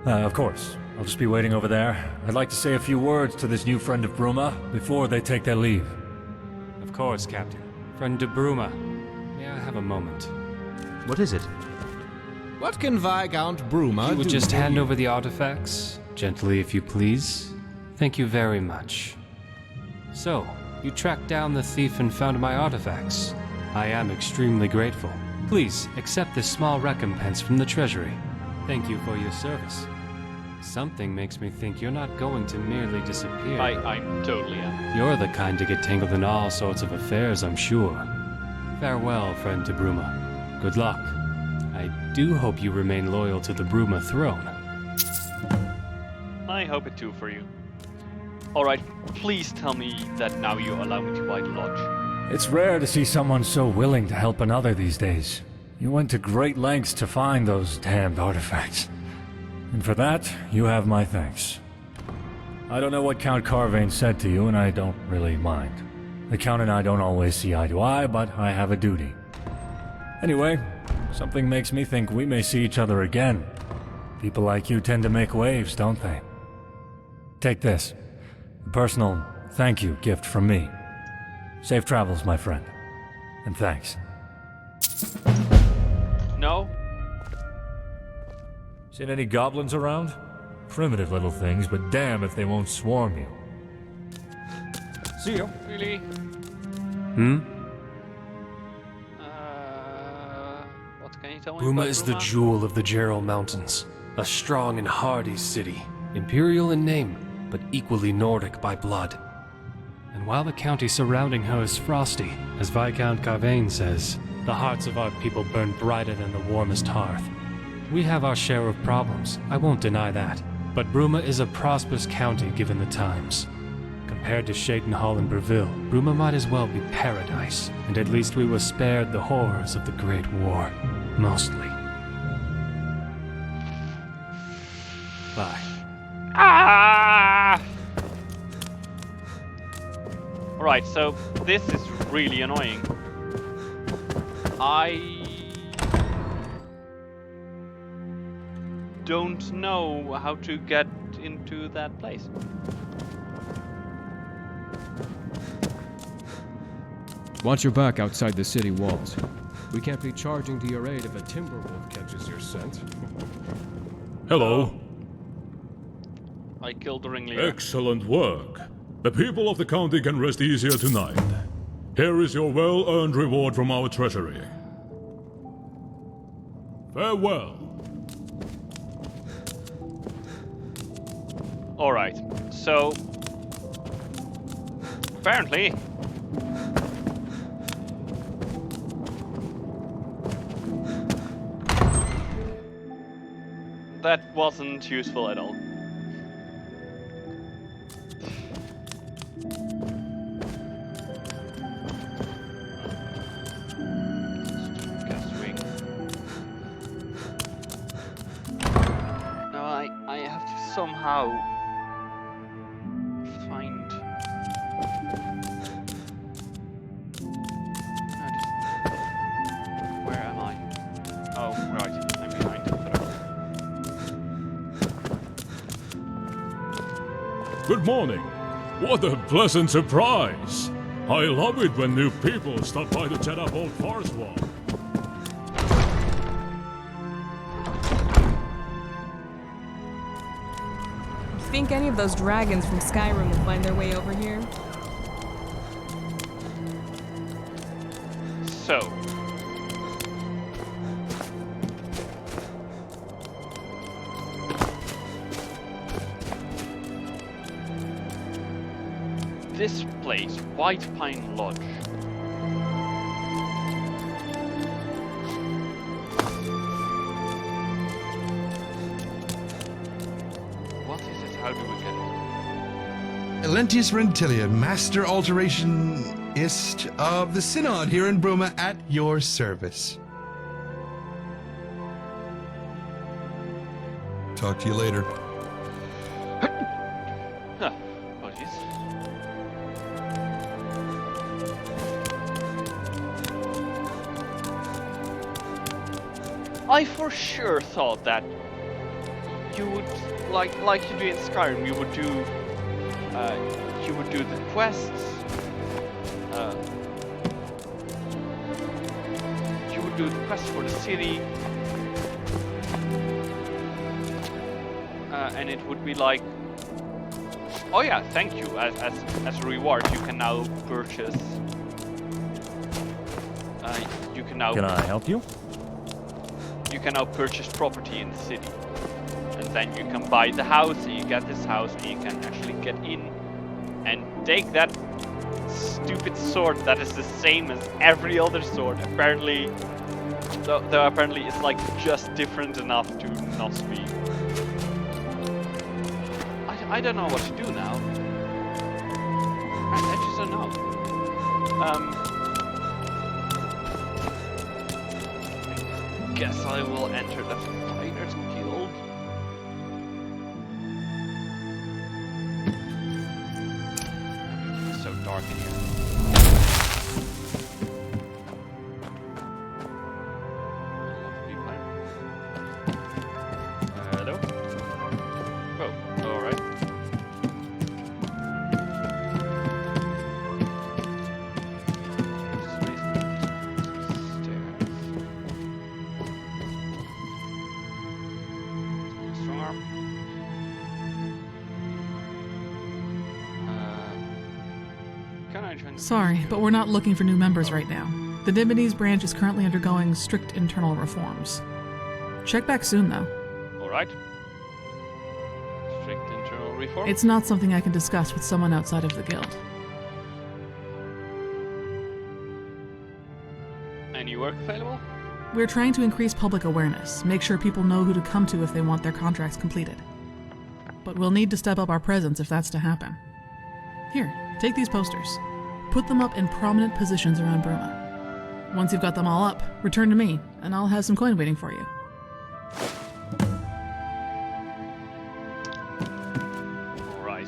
Speaker 8: Of course. I'll just be waiting over there. I'd like to say a few words to this new friend of Bruma before they take their leave.
Speaker 22: Of course, Captain. Friend de Bruma, may I have a moment?
Speaker 14: What is it?
Speaker 13: What can Viscount Bruma do?
Speaker 22: You would just hand over the artifacts, gently if you please. Thank you very much. So, you tracked down the thief and found my artifacts. I am extremely grateful. Please, accept this small recompense from the Treasury. Thank you for your service. Something makes me think you're not going to merely disappear.
Speaker 1: I totally am.
Speaker 22: You're the kind to get tangled in all sorts of affairs, I'm sure. Farewell, friend de Bruma. Good luck. I do hope you remain loyal to the Bruma throne.
Speaker 1: I hope it too for you. Alright, please tell me that now you allow me to buy the lodge.
Speaker 8: It's rare to see someone so willing to help another these days. You went to great lengths to find those damned artifacts. And for that, you have my thanks. I don't know what Count Carvane said to you, and I don't really mind. The Count and I don't always see eye to eye, but I have a duty. Anyway, something makes me think we may see each other again. People like you tend to make waves, don't they? Take this. A personal thank you gift from me. Safe travels, my friend. And thanks.
Speaker 1: No?
Speaker 3: Seen any goblins around? Primitive little things, but damn if they won't swarm you. See you.
Speaker 1: Really?
Speaker 22: Hmm?
Speaker 1: What can you tell me
Speaker 22: Bruma
Speaker 1: about
Speaker 22: is the
Speaker 1: Bruma?
Speaker 22: jewel of the Gerald Mountains. A strong and hardy city. Imperial in name, but equally Nordic by blood. And while the county surrounding her is frosty, as Viscount Carvain says, the hearts of our people burn brighter than the warmest hearth. We have our share of problems, I won't deny that. But Bruma is a prosperous county given the times. Compared to Shadenhall and Breville, Bruma might as well be paradise, and at least we were spared the horrors of the Great War. Mostly. Bye.
Speaker 1: Ah! Alright, so this is really annoying. I don't know how to get into that place.
Speaker 15: Watch your back outside the city walls. We can't be charging to your aid if a timber wolf catches your scent.
Speaker 16: Hello.
Speaker 1: I killed the ringleader.
Speaker 16: Excellent work. The people of the county can rest easier tonight. Here is your well-earned reward from our treasury. Farewell.
Speaker 1: Alright, so apparently that wasn't useful at all. No, I have to somehow find. Where am I? Oh, right, I'm behind.
Speaker 16: Good morning. What a pleasant surprise. I love it when new people stop by to chat up old Farswalk.
Speaker 18: Think any of those dragons from Skyrim will find their way over here?
Speaker 1: So. This place, White Pine Lodge. What is it? How do we get it?
Speaker 4: Elentius Rentilia, Master Alterationist of the Synod here in Bruma, at your service. Talk to you later.
Speaker 1: Huh. Apologies. I for sure thought that you would, like you do in Skyrim, you would do the quests. You would do the quest for the city, and it would be like, oh yeah, thank you. As a reward, you can now purchase. You can now.
Speaker 19: Can I help you?
Speaker 1: You can now purchase property in the city, and then you can buy the house. And you get this house, and you can actually get in and take that stupid sword that is the same as every other sword. Apparently, though apparently it's like just different enough to not be. I don't know what to do now. I just don't know. I guess I will enter the Fighters Guild. It's so dark in here. Hello? Oh, alright. Strong arm. Can I join the
Speaker 21: Sorry, but we're not looking for new members right now.
Speaker 19: The Divinities branch is currently undergoing strict internal reforms. Check back soon, though.
Speaker 1: Alright. Strict internal reform?
Speaker 19: It's not something I can discuss with someone outside of the guild.
Speaker 1: Any work available?
Speaker 19: We're trying to increase public awareness, make sure people know who to come to if they want their contracts completed. But we'll need to step up our presence if that's to happen. Here, take these posters. Put them up in prominent positions around Bruma. Once you've got them all up, return to me, and I'll have some coin waiting for you.
Speaker 1: Alright.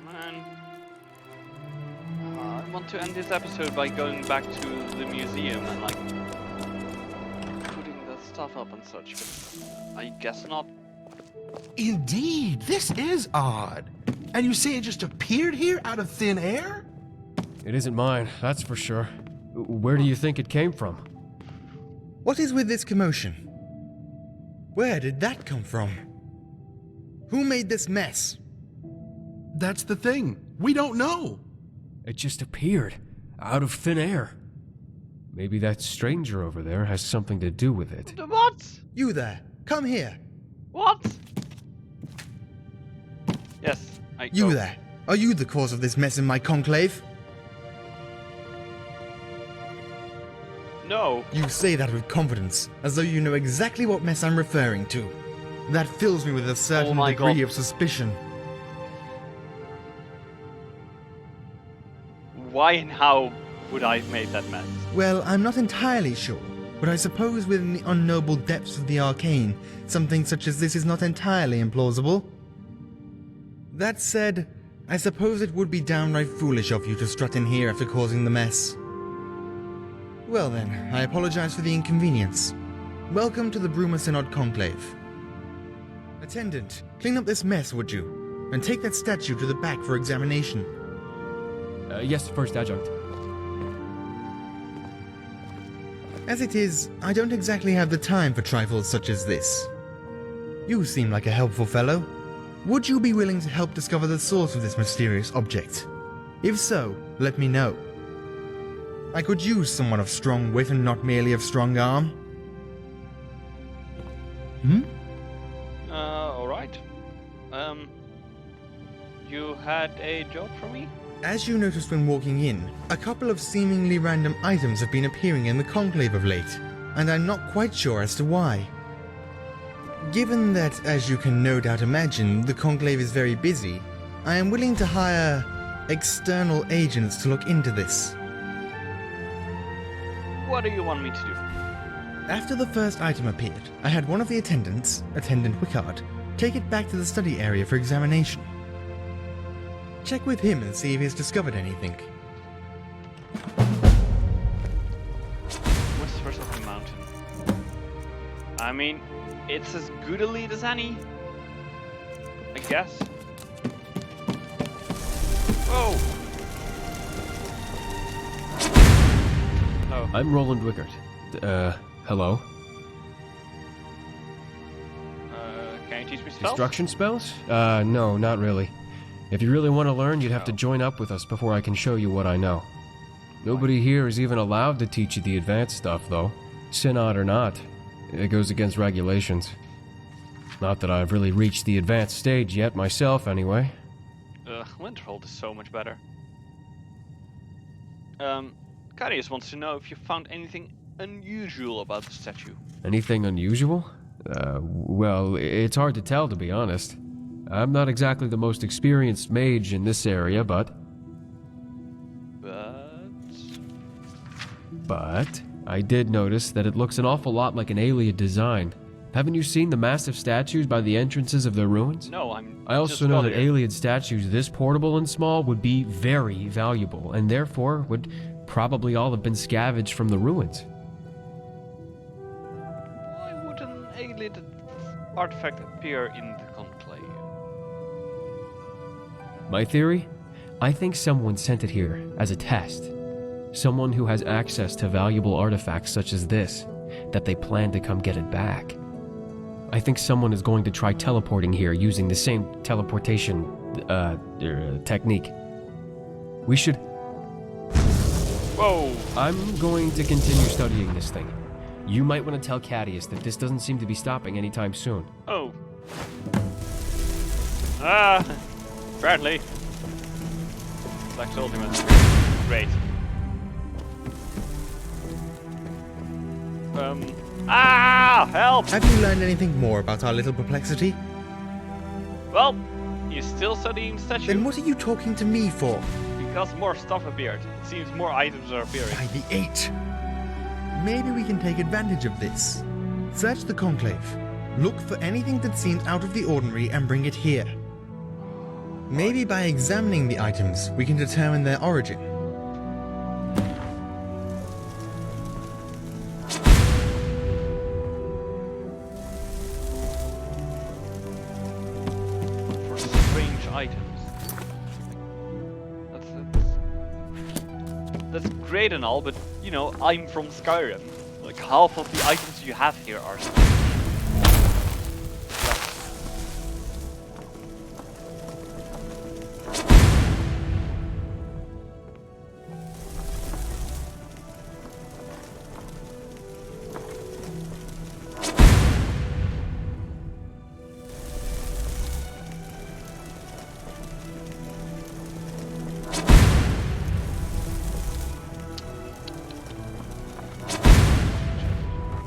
Speaker 1: Man. I want to end this episode by going back to the museum and like putting the stuff up and such, but I guess not.
Speaker 20: Indeed, this is odd. And you say it just appeared here out of thin air?
Speaker 15: It isn't mine, that's for sure. Where do you think it came from?
Speaker 21: What is with this commotion? Where did that come from? Who made this mess?
Speaker 20: That's the thing. We don't know.
Speaker 15: It just appeared, out of thin air. Maybe that stranger over there has something to do with it.
Speaker 1: What?
Speaker 21: You there, come here.
Speaker 1: What? Yes,
Speaker 21: You there, are you the cause of this mess in my conclave?
Speaker 1: No.
Speaker 21: You say that with confidence, as though you know exactly what mess I'm referring to. That fills me with a certain degree of suspicion.
Speaker 1: Why and how would I have made that mess?
Speaker 21: Well, I'm not entirely sure, but I suppose within the unknowable depths of the arcane, something such as this is not entirely implausible. That said, I suppose it would be downright foolish of you to strut in here after causing the mess. Well then, I apologize for the inconvenience. Welcome to the Bruma Synod Conclave. Attendant, clean up this mess, would you? And take that statue to the back for examination.
Speaker 15: Yes, First Adjunct.
Speaker 21: As it is, I don't exactly have the time for trifles such as this. You seem like a helpful fellow. Would you be willing to help discover the source of this mysterious object? If so, let me know. I could use someone of strong wit and not merely of strong arm.
Speaker 1: Alright. You had a job for me?
Speaker 21: As you noticed when walking in, a couple of seemingly random items have been appearing in the conclave of late, and I'm not quite sure as to why. Given that, as you can no doubt imagine, the conclave is very busy, I am willing to hire external agents to look into this.
Speaker 1: What do you want me to do?
Speaker 21: After the first item appeared, I had one of the attendants, Attendant Wickard, take it back to the study area for examination. Check with him and see if he's discovered anything.
Speaker 1: Whispers of the Mountain. I mean, it's as good a lead as any, I guess. Whoa! Oh.
Speaker 15: I'm Roland Wickard. Hello?
Speaker 1: Can you teach me spells?
Speaker 15: Destruction spells? No, not really. If you really want to learn, you'd have to join up with us before I can show you what I know. Nobody here is even allowed to teach you the advanced stuff, though. Synod or not. It goes against regulations. Not that I've really reached the advanced stage yet myself, anyway.
Speaker 1: Winterhold is so much better. Carius wants to know if you found anything unusual about the statue.
Speaker 15: Anything unusual? Well, it's hard to tell, to be honest. I'm not exactly the most experienced mage in this area, but I did notice that it looks an awful lot like an Ayleid design. Haven't you seen the massive statues by the entrances of the ruins?
Speaker 1: No,
Speaker 15: I also know that Ayleid statues this portable and small would be very valuable, and therefore would probably all have been scavenged from the ruins.
Speaker 1: Why would an Ayleid artifact appear in the conclave?
Speaker 15: My theory? I think someone sent it here as a test. Someone who has access to valuable artifacts such as this, that they plan to come get it back. I think someone is going to try teleporting here using the same teleportation technique. We should...
Speaker 1: Whoa!
Speaker 15: I'm going to continue studying this thing. You might want to tell Cadius that this doesn't seem to be stopping anytime soon.
Speaker 1: Oh. Apparently. Black's ultimate. Great. Help!
Speaker 21: Have you learned anything more about our little perplexity?
Speaker 1: Well, he's still studying the statue.
Speaker 21: Then what are you talking to me for?
Speaker 1: Because more stuff appeared. It seems more items are appearing.
Speaker 21: By the 8. Maybe we can take advantage of this. Search the conclave. Look for anything that seems out of the ordinary and bring it here. Maybe by examining the items, we can determine their origin.
Speaker 1: For strange items. That's great and all, but you know, I'm from Skyrim. Like half of the items you have here are strange.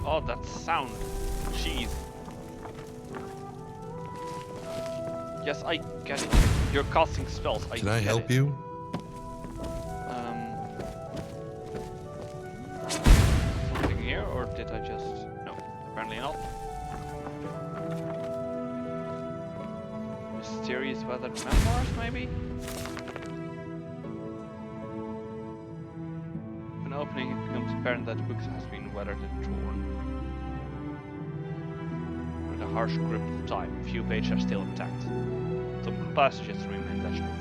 Speaker 1: Oh, that sound. Jeez. Yes, I get it. You're casting spells.
Speaker 4: Can I help you?
Speaker 1: Something here, or did I just... No, apparently not. Mysterious weathered memoirs, maybe? When opening, it becomes apparent that the book has been weathered and torn. With a harsh grip of time, a few pages are still intact. Some passages remain legible.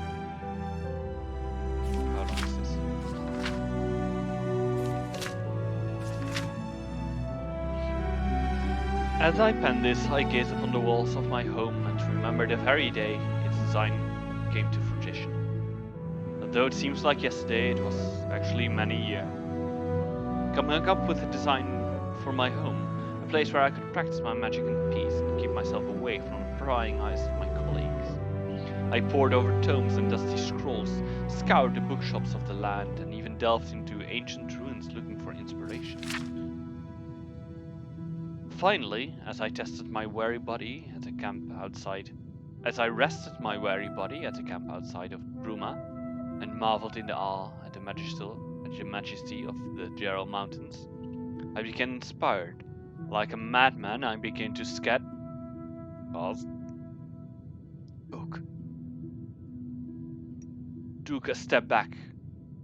Speaker 1: How long is this? As I pen this, I gaze upon the walls of my home and remember the very day its design came to fruition. Although it seems like yesterday, it was actually many years. Coming up with a design for my home, a place where I could practice my magic in peace and keep myself away from the prying eyes of my colleagues. I pored over tomes and dusty scrolls, scoured the bookshops of the land, and even delved into ancient ruins looking for inspiration. Finally, as I rested my weary body at a camp outside of Bruma, and marveled in the awe at the majesty of the Gerald Mountains, I became inspired. Like a madman, I began to took a step back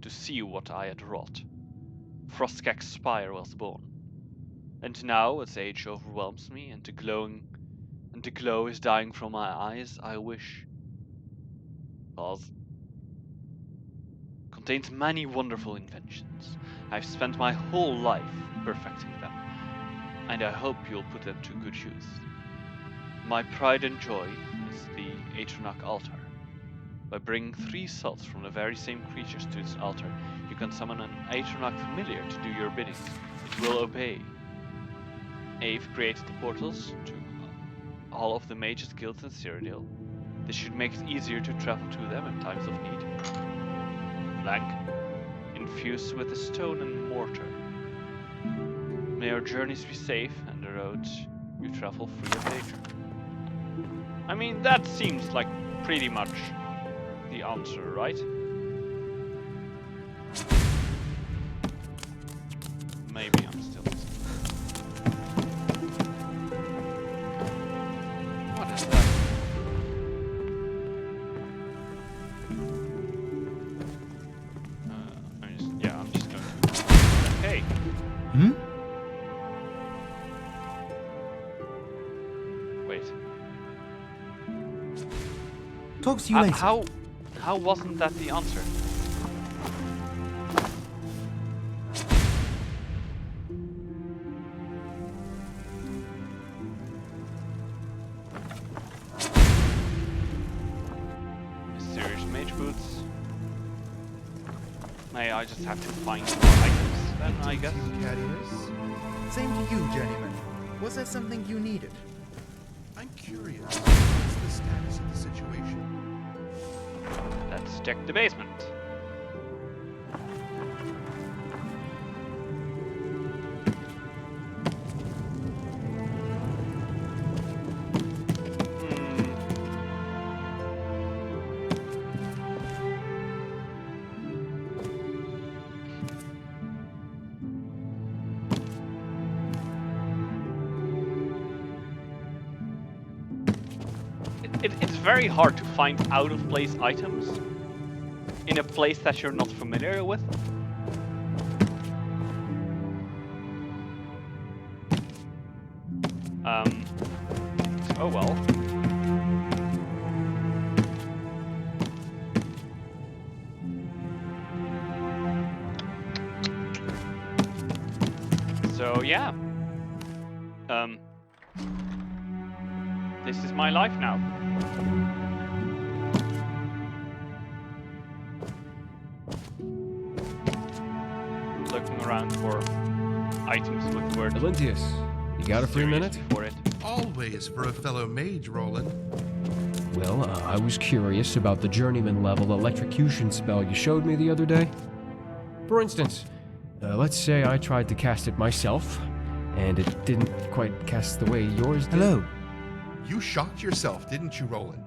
Speaker 1: to see what I had wrought. Frostcack's spire was born. And now, as age overwhelms me and the glow is dying from my eyes, I wish... Contains many wonderful inventions. I've spent my whole life perfecting them, and I hope you'll put them to good use. My pride and joy is the Atronach altar. By bringing 3 souls from the very same creatures to this altar, you can summon an Atronach familiar to do your bidding. It will obey. Ave created the portals to all of the mages' guilds in Cyrodilic. This should make it easier to travel to them in times of need. Blank. Infused with a stone and mortar. May your journeys be safe and the roads you travel free of danger. I mean, that seems like pretty much the answer, right? Maybe I'm still... What is that? I'm just going to... Hey! Wait.
Speaker 21: Talk to you later.
Speaker 1: How wasn't that the answer? May I just have to find more items then, I guess?
Speaker 21: Same to you, Journeyman. Was there something you needed?
Speaker 4: I'm curious. What's the status of the situation?
Speaker 1: Let's check the basement. It's very hard to find out-of-place items in a place that you're not familiar with. Oh well. So yeah. This is my life now. Looking around for items with the word.
Speaker 15: Olympius, you got a free minute?
Speaker 1: For it.
Speaker 4: Always for a fellow mage, Roland.
Speaker 15: Well, I was curious about the journeyman level electrocution spell you showed me the other day. For instance, let's say I tried to cast it myself, and it didn't quite cast the way yours did.
Speaker 21: Hello.
Speaker 4: You shocked yourself, didn't you, Roland?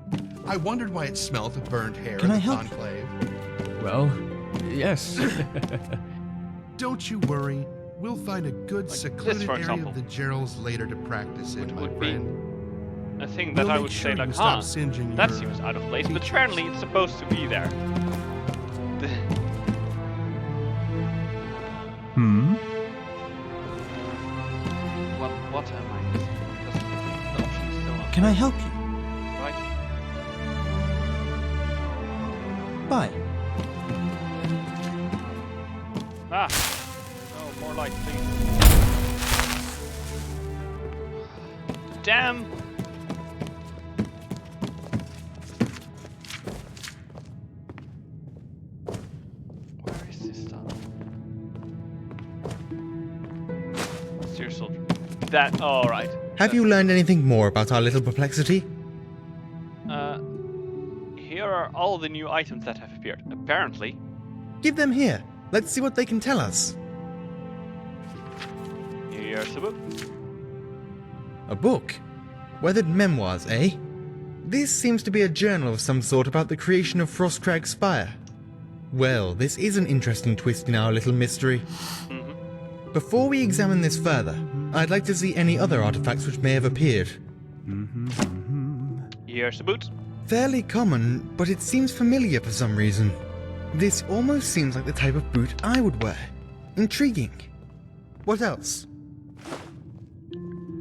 Speaker 4: I wondered why it smelled of burned hair
Speaker 21: Can
Speaker 4: in
Speaker 21: I
Speaker 4: the
Speaker 21: help?
Speaker 4: conclave.
Speaker 15: Well, yes.
Speaker 4: Don't you worry. We'll find a good secluded
Speaker 1: for
Speaker 4: area
Speaker 1: example.
Speaker 4: of the Gerals later to practice in, my friend.
Speaker 1: A thing that
Speaker 4: We'll
Speaker 1: I
Speaker 4: make
Speaker 1: would
Speaker 4: sure
Speaker 1: say
Speaker 4: you
Speaker 1: like,
Speaker 4: stop singeing
Speaker 1: that
Speaker 4: your
Speaker 1: seems out of place, but apparently it's supposed to be there. What am I missing? Because the option is still not
Speaker 21: Can I help you?
Speaker 1: right.
Speaker 21: Bye.
Speaker 1: Ah! Oh, more light, please. Damn! Where is this stuff? Seer soldier. That, alright.
Speaker 21: Have you learned anything more about our little perplexity?
Speaker 1: Here are all the new items that have appeared. Apparently.
Speaker 21: Give them here. Let's see what they can tell us.
Speaker 1: Here's a book.
Speaker 21: A book? Weathered memoirs, eh? This seems to be a journal of some sort about the creation of Frostcrag Spire. Well, this is an interesting twist in our little mystery. Before we examine this further, I'd like to see any other artifacts which may have appeared.
Speaker 1: Here's a boot.
Speaker 21: Fairly common, but it seems familiar for some reason. This almost seems like the type of boot I would wear. Intriguing. What else?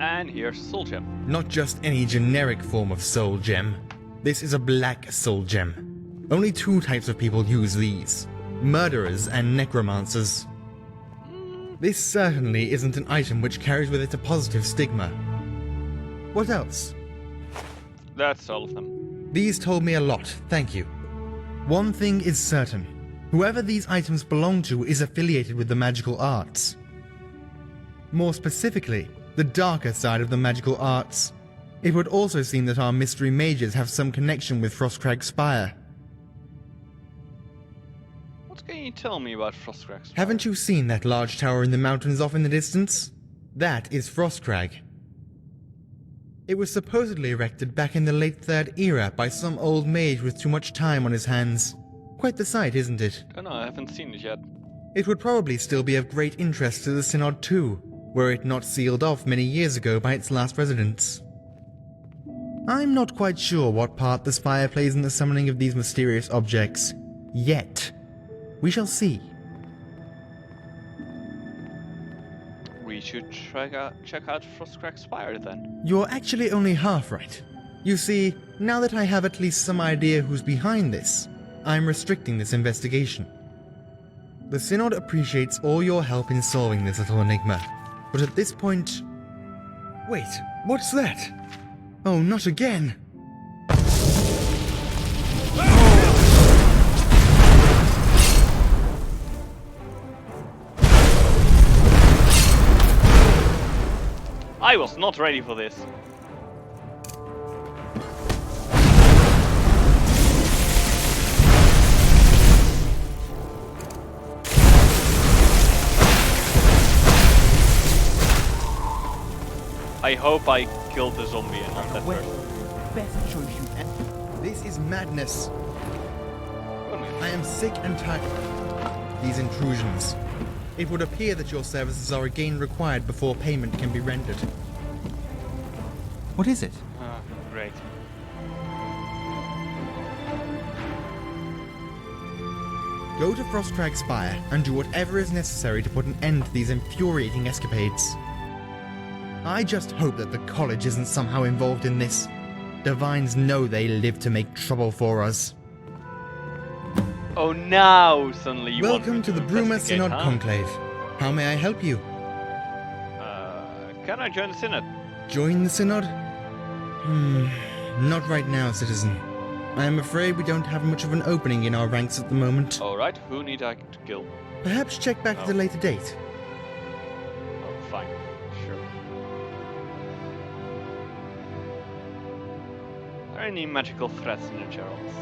Speaker 1: And here's Soul Gem.
Speaker 21: Not just any generic form of soul gem. This is a black soul gem. Only two types of people use these. Murderers and necromancers. This certainly isn't an item which carries with it a positive stigma. What else?
Speaker 1: That's all of them.
Speaker 21: These told me a lot, thank you. One thing is certain. Whoever these items belong to is affiliated with the magical arts. More specifically, the darker side of the magical arts. It would also seem that our mystery mages have some connection with Frostcrag Spire.
Speaker 1: What can you tell me about Frostcrag Spire?
Speaker 21: Haven't you seen that large tower in the mountains off in the distance? That is Frostcrag. It was supposedly erected back in the late Third Era by some old mage with too much time on his hands. Quite the sight, isn't it?
Speaker 1: Oh no, I haven't seen it yet.
Speaker 21: It would probably still be of great interest to the Synod too, were it not sealed off many years ago by its last residents. I'm not quite sure what part the Spire plays in the summoning of these mysterious objects. Yet. We shall see.
Speaker 1: We should check out Frostcrag Spire then.
Speaker 21: You're actually only half right. You see, now that I have at least some idea who's behind this, I'm restricting this investigation. The Synod appreciates all your help in solving this little enigma, but at this point... Wait, what's that? Oh, not again!
Speaker 1: I was not ready for this. I hope I killed the zombie and not that person.
Speaker 21: Best choice you ever. This is madness. I am sick and tired of these intrusions. It would appear that your services are again required before payment can be rendered.
Speaker 14: What is it?
Speaker 1: Great.
Speaker 21: Go to Frostcrag Spire and do whatever is necessary to put an end to these infuriating escapades. I just hope that the college isn't somehow involved in this. Divines know they live to make trouble for us.
Speaker 1: Oh, now suddenly you want
Speaker 21: Welcome
Speaker 1: me
Speaker 21: to the Bruma
Speaker 1: investigate,
Speaker 21: Synod
Speaker 1: huh?
Speaker 21: Conclave. How may I help you?
Speaker 1: Can I join the Synod?
Speaker 21: Join the Synod? Not right now, citizen. I am afraid we don't have much of an opening in our ranks at the moment.
Speaker 1: Alright, who need I to kill?
Speaker 21: Perhaps check back at a later date.
Speaker 1: Oh, fine. Sure. Are there any magical threats in the Geralds?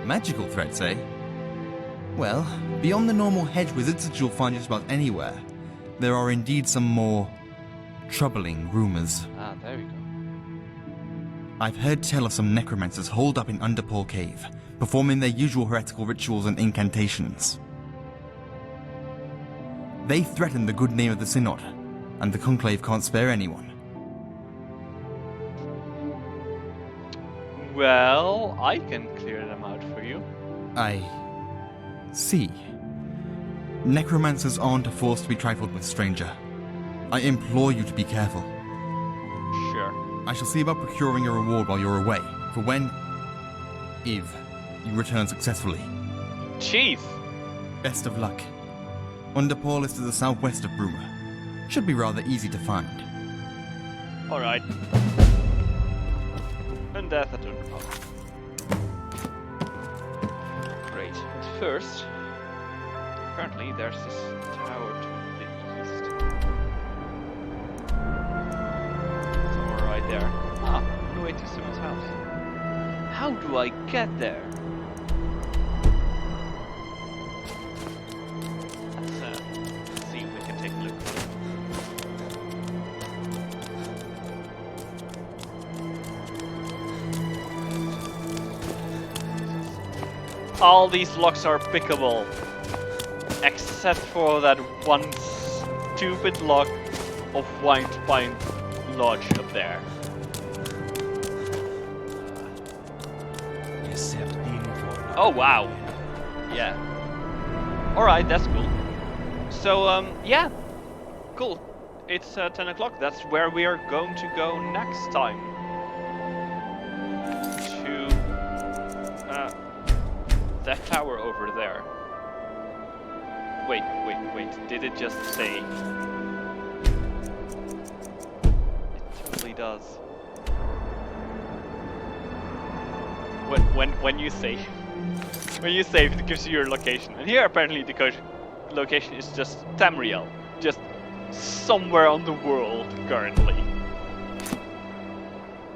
Speaker 14: Magical threats, eh? Well, beyond the normal hedge wizards that you'll find just about anywhere, there are indeed some more troubling rumors.
Speaker 1: Ah, there we go.
Speaker 14: I've heard tell of some necromancers holed up in Underpaw Cave, performing their usual heretical rituals and incantations. They threaten the good name of the Synod, and the Conclave can't spare anyone.
Speaker 1: Well, I can clear them out for you.
Speaker 14: I see. Necromancers aren't a force to be trifled with, stranger. I implore you to be careful.
Speaker 1: Sure.
Speaker 14: I shall see about procuring a reward while you're away, for when, if, you return successfully.
Speaker 1: Jeez!
Speaker 14: Best of luck. Underpaw is to the southwest of Bruma. Should be rather easy to find.
Speaker 1: Alright. And death at Underpaw. Great. But first, apparently there's this tower to the east. Somewhere right there. Ah, on the way to someone's house. How do I get there? Let's see if we can take a look. All these locks are pickable, except for that one stupid lock of White Pine Lodge up there. Oh wow! Yeah. Alright, that's cool. So, yeah. Cool. It's 10 o'clock. That's where we are going to go next time. To that tower over there. Wait. Did it just say? It totally does. When you save, it gives you your location. And here apparently the location is just Tamriel, just somewhere on the world currently.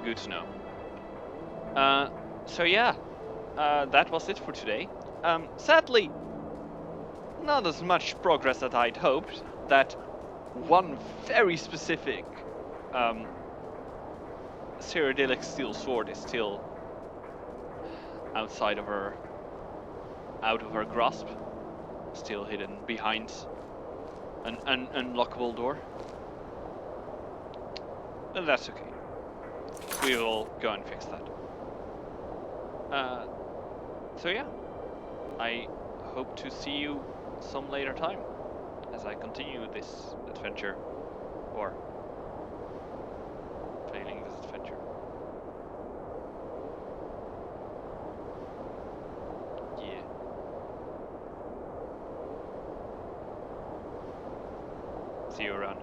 Speaker 1: Good to know. So yeah. That was it for today. Sadly, not as much progress as I'd hoped. That one very specific Cyrodilic steel sword is still out of her grasp, still hidden behind an unlockable door. But that's okay. We will go and fix that. So yeah, I hope to see you some later time as I continue this adventure, or failing this adventure. Yeah. See you around.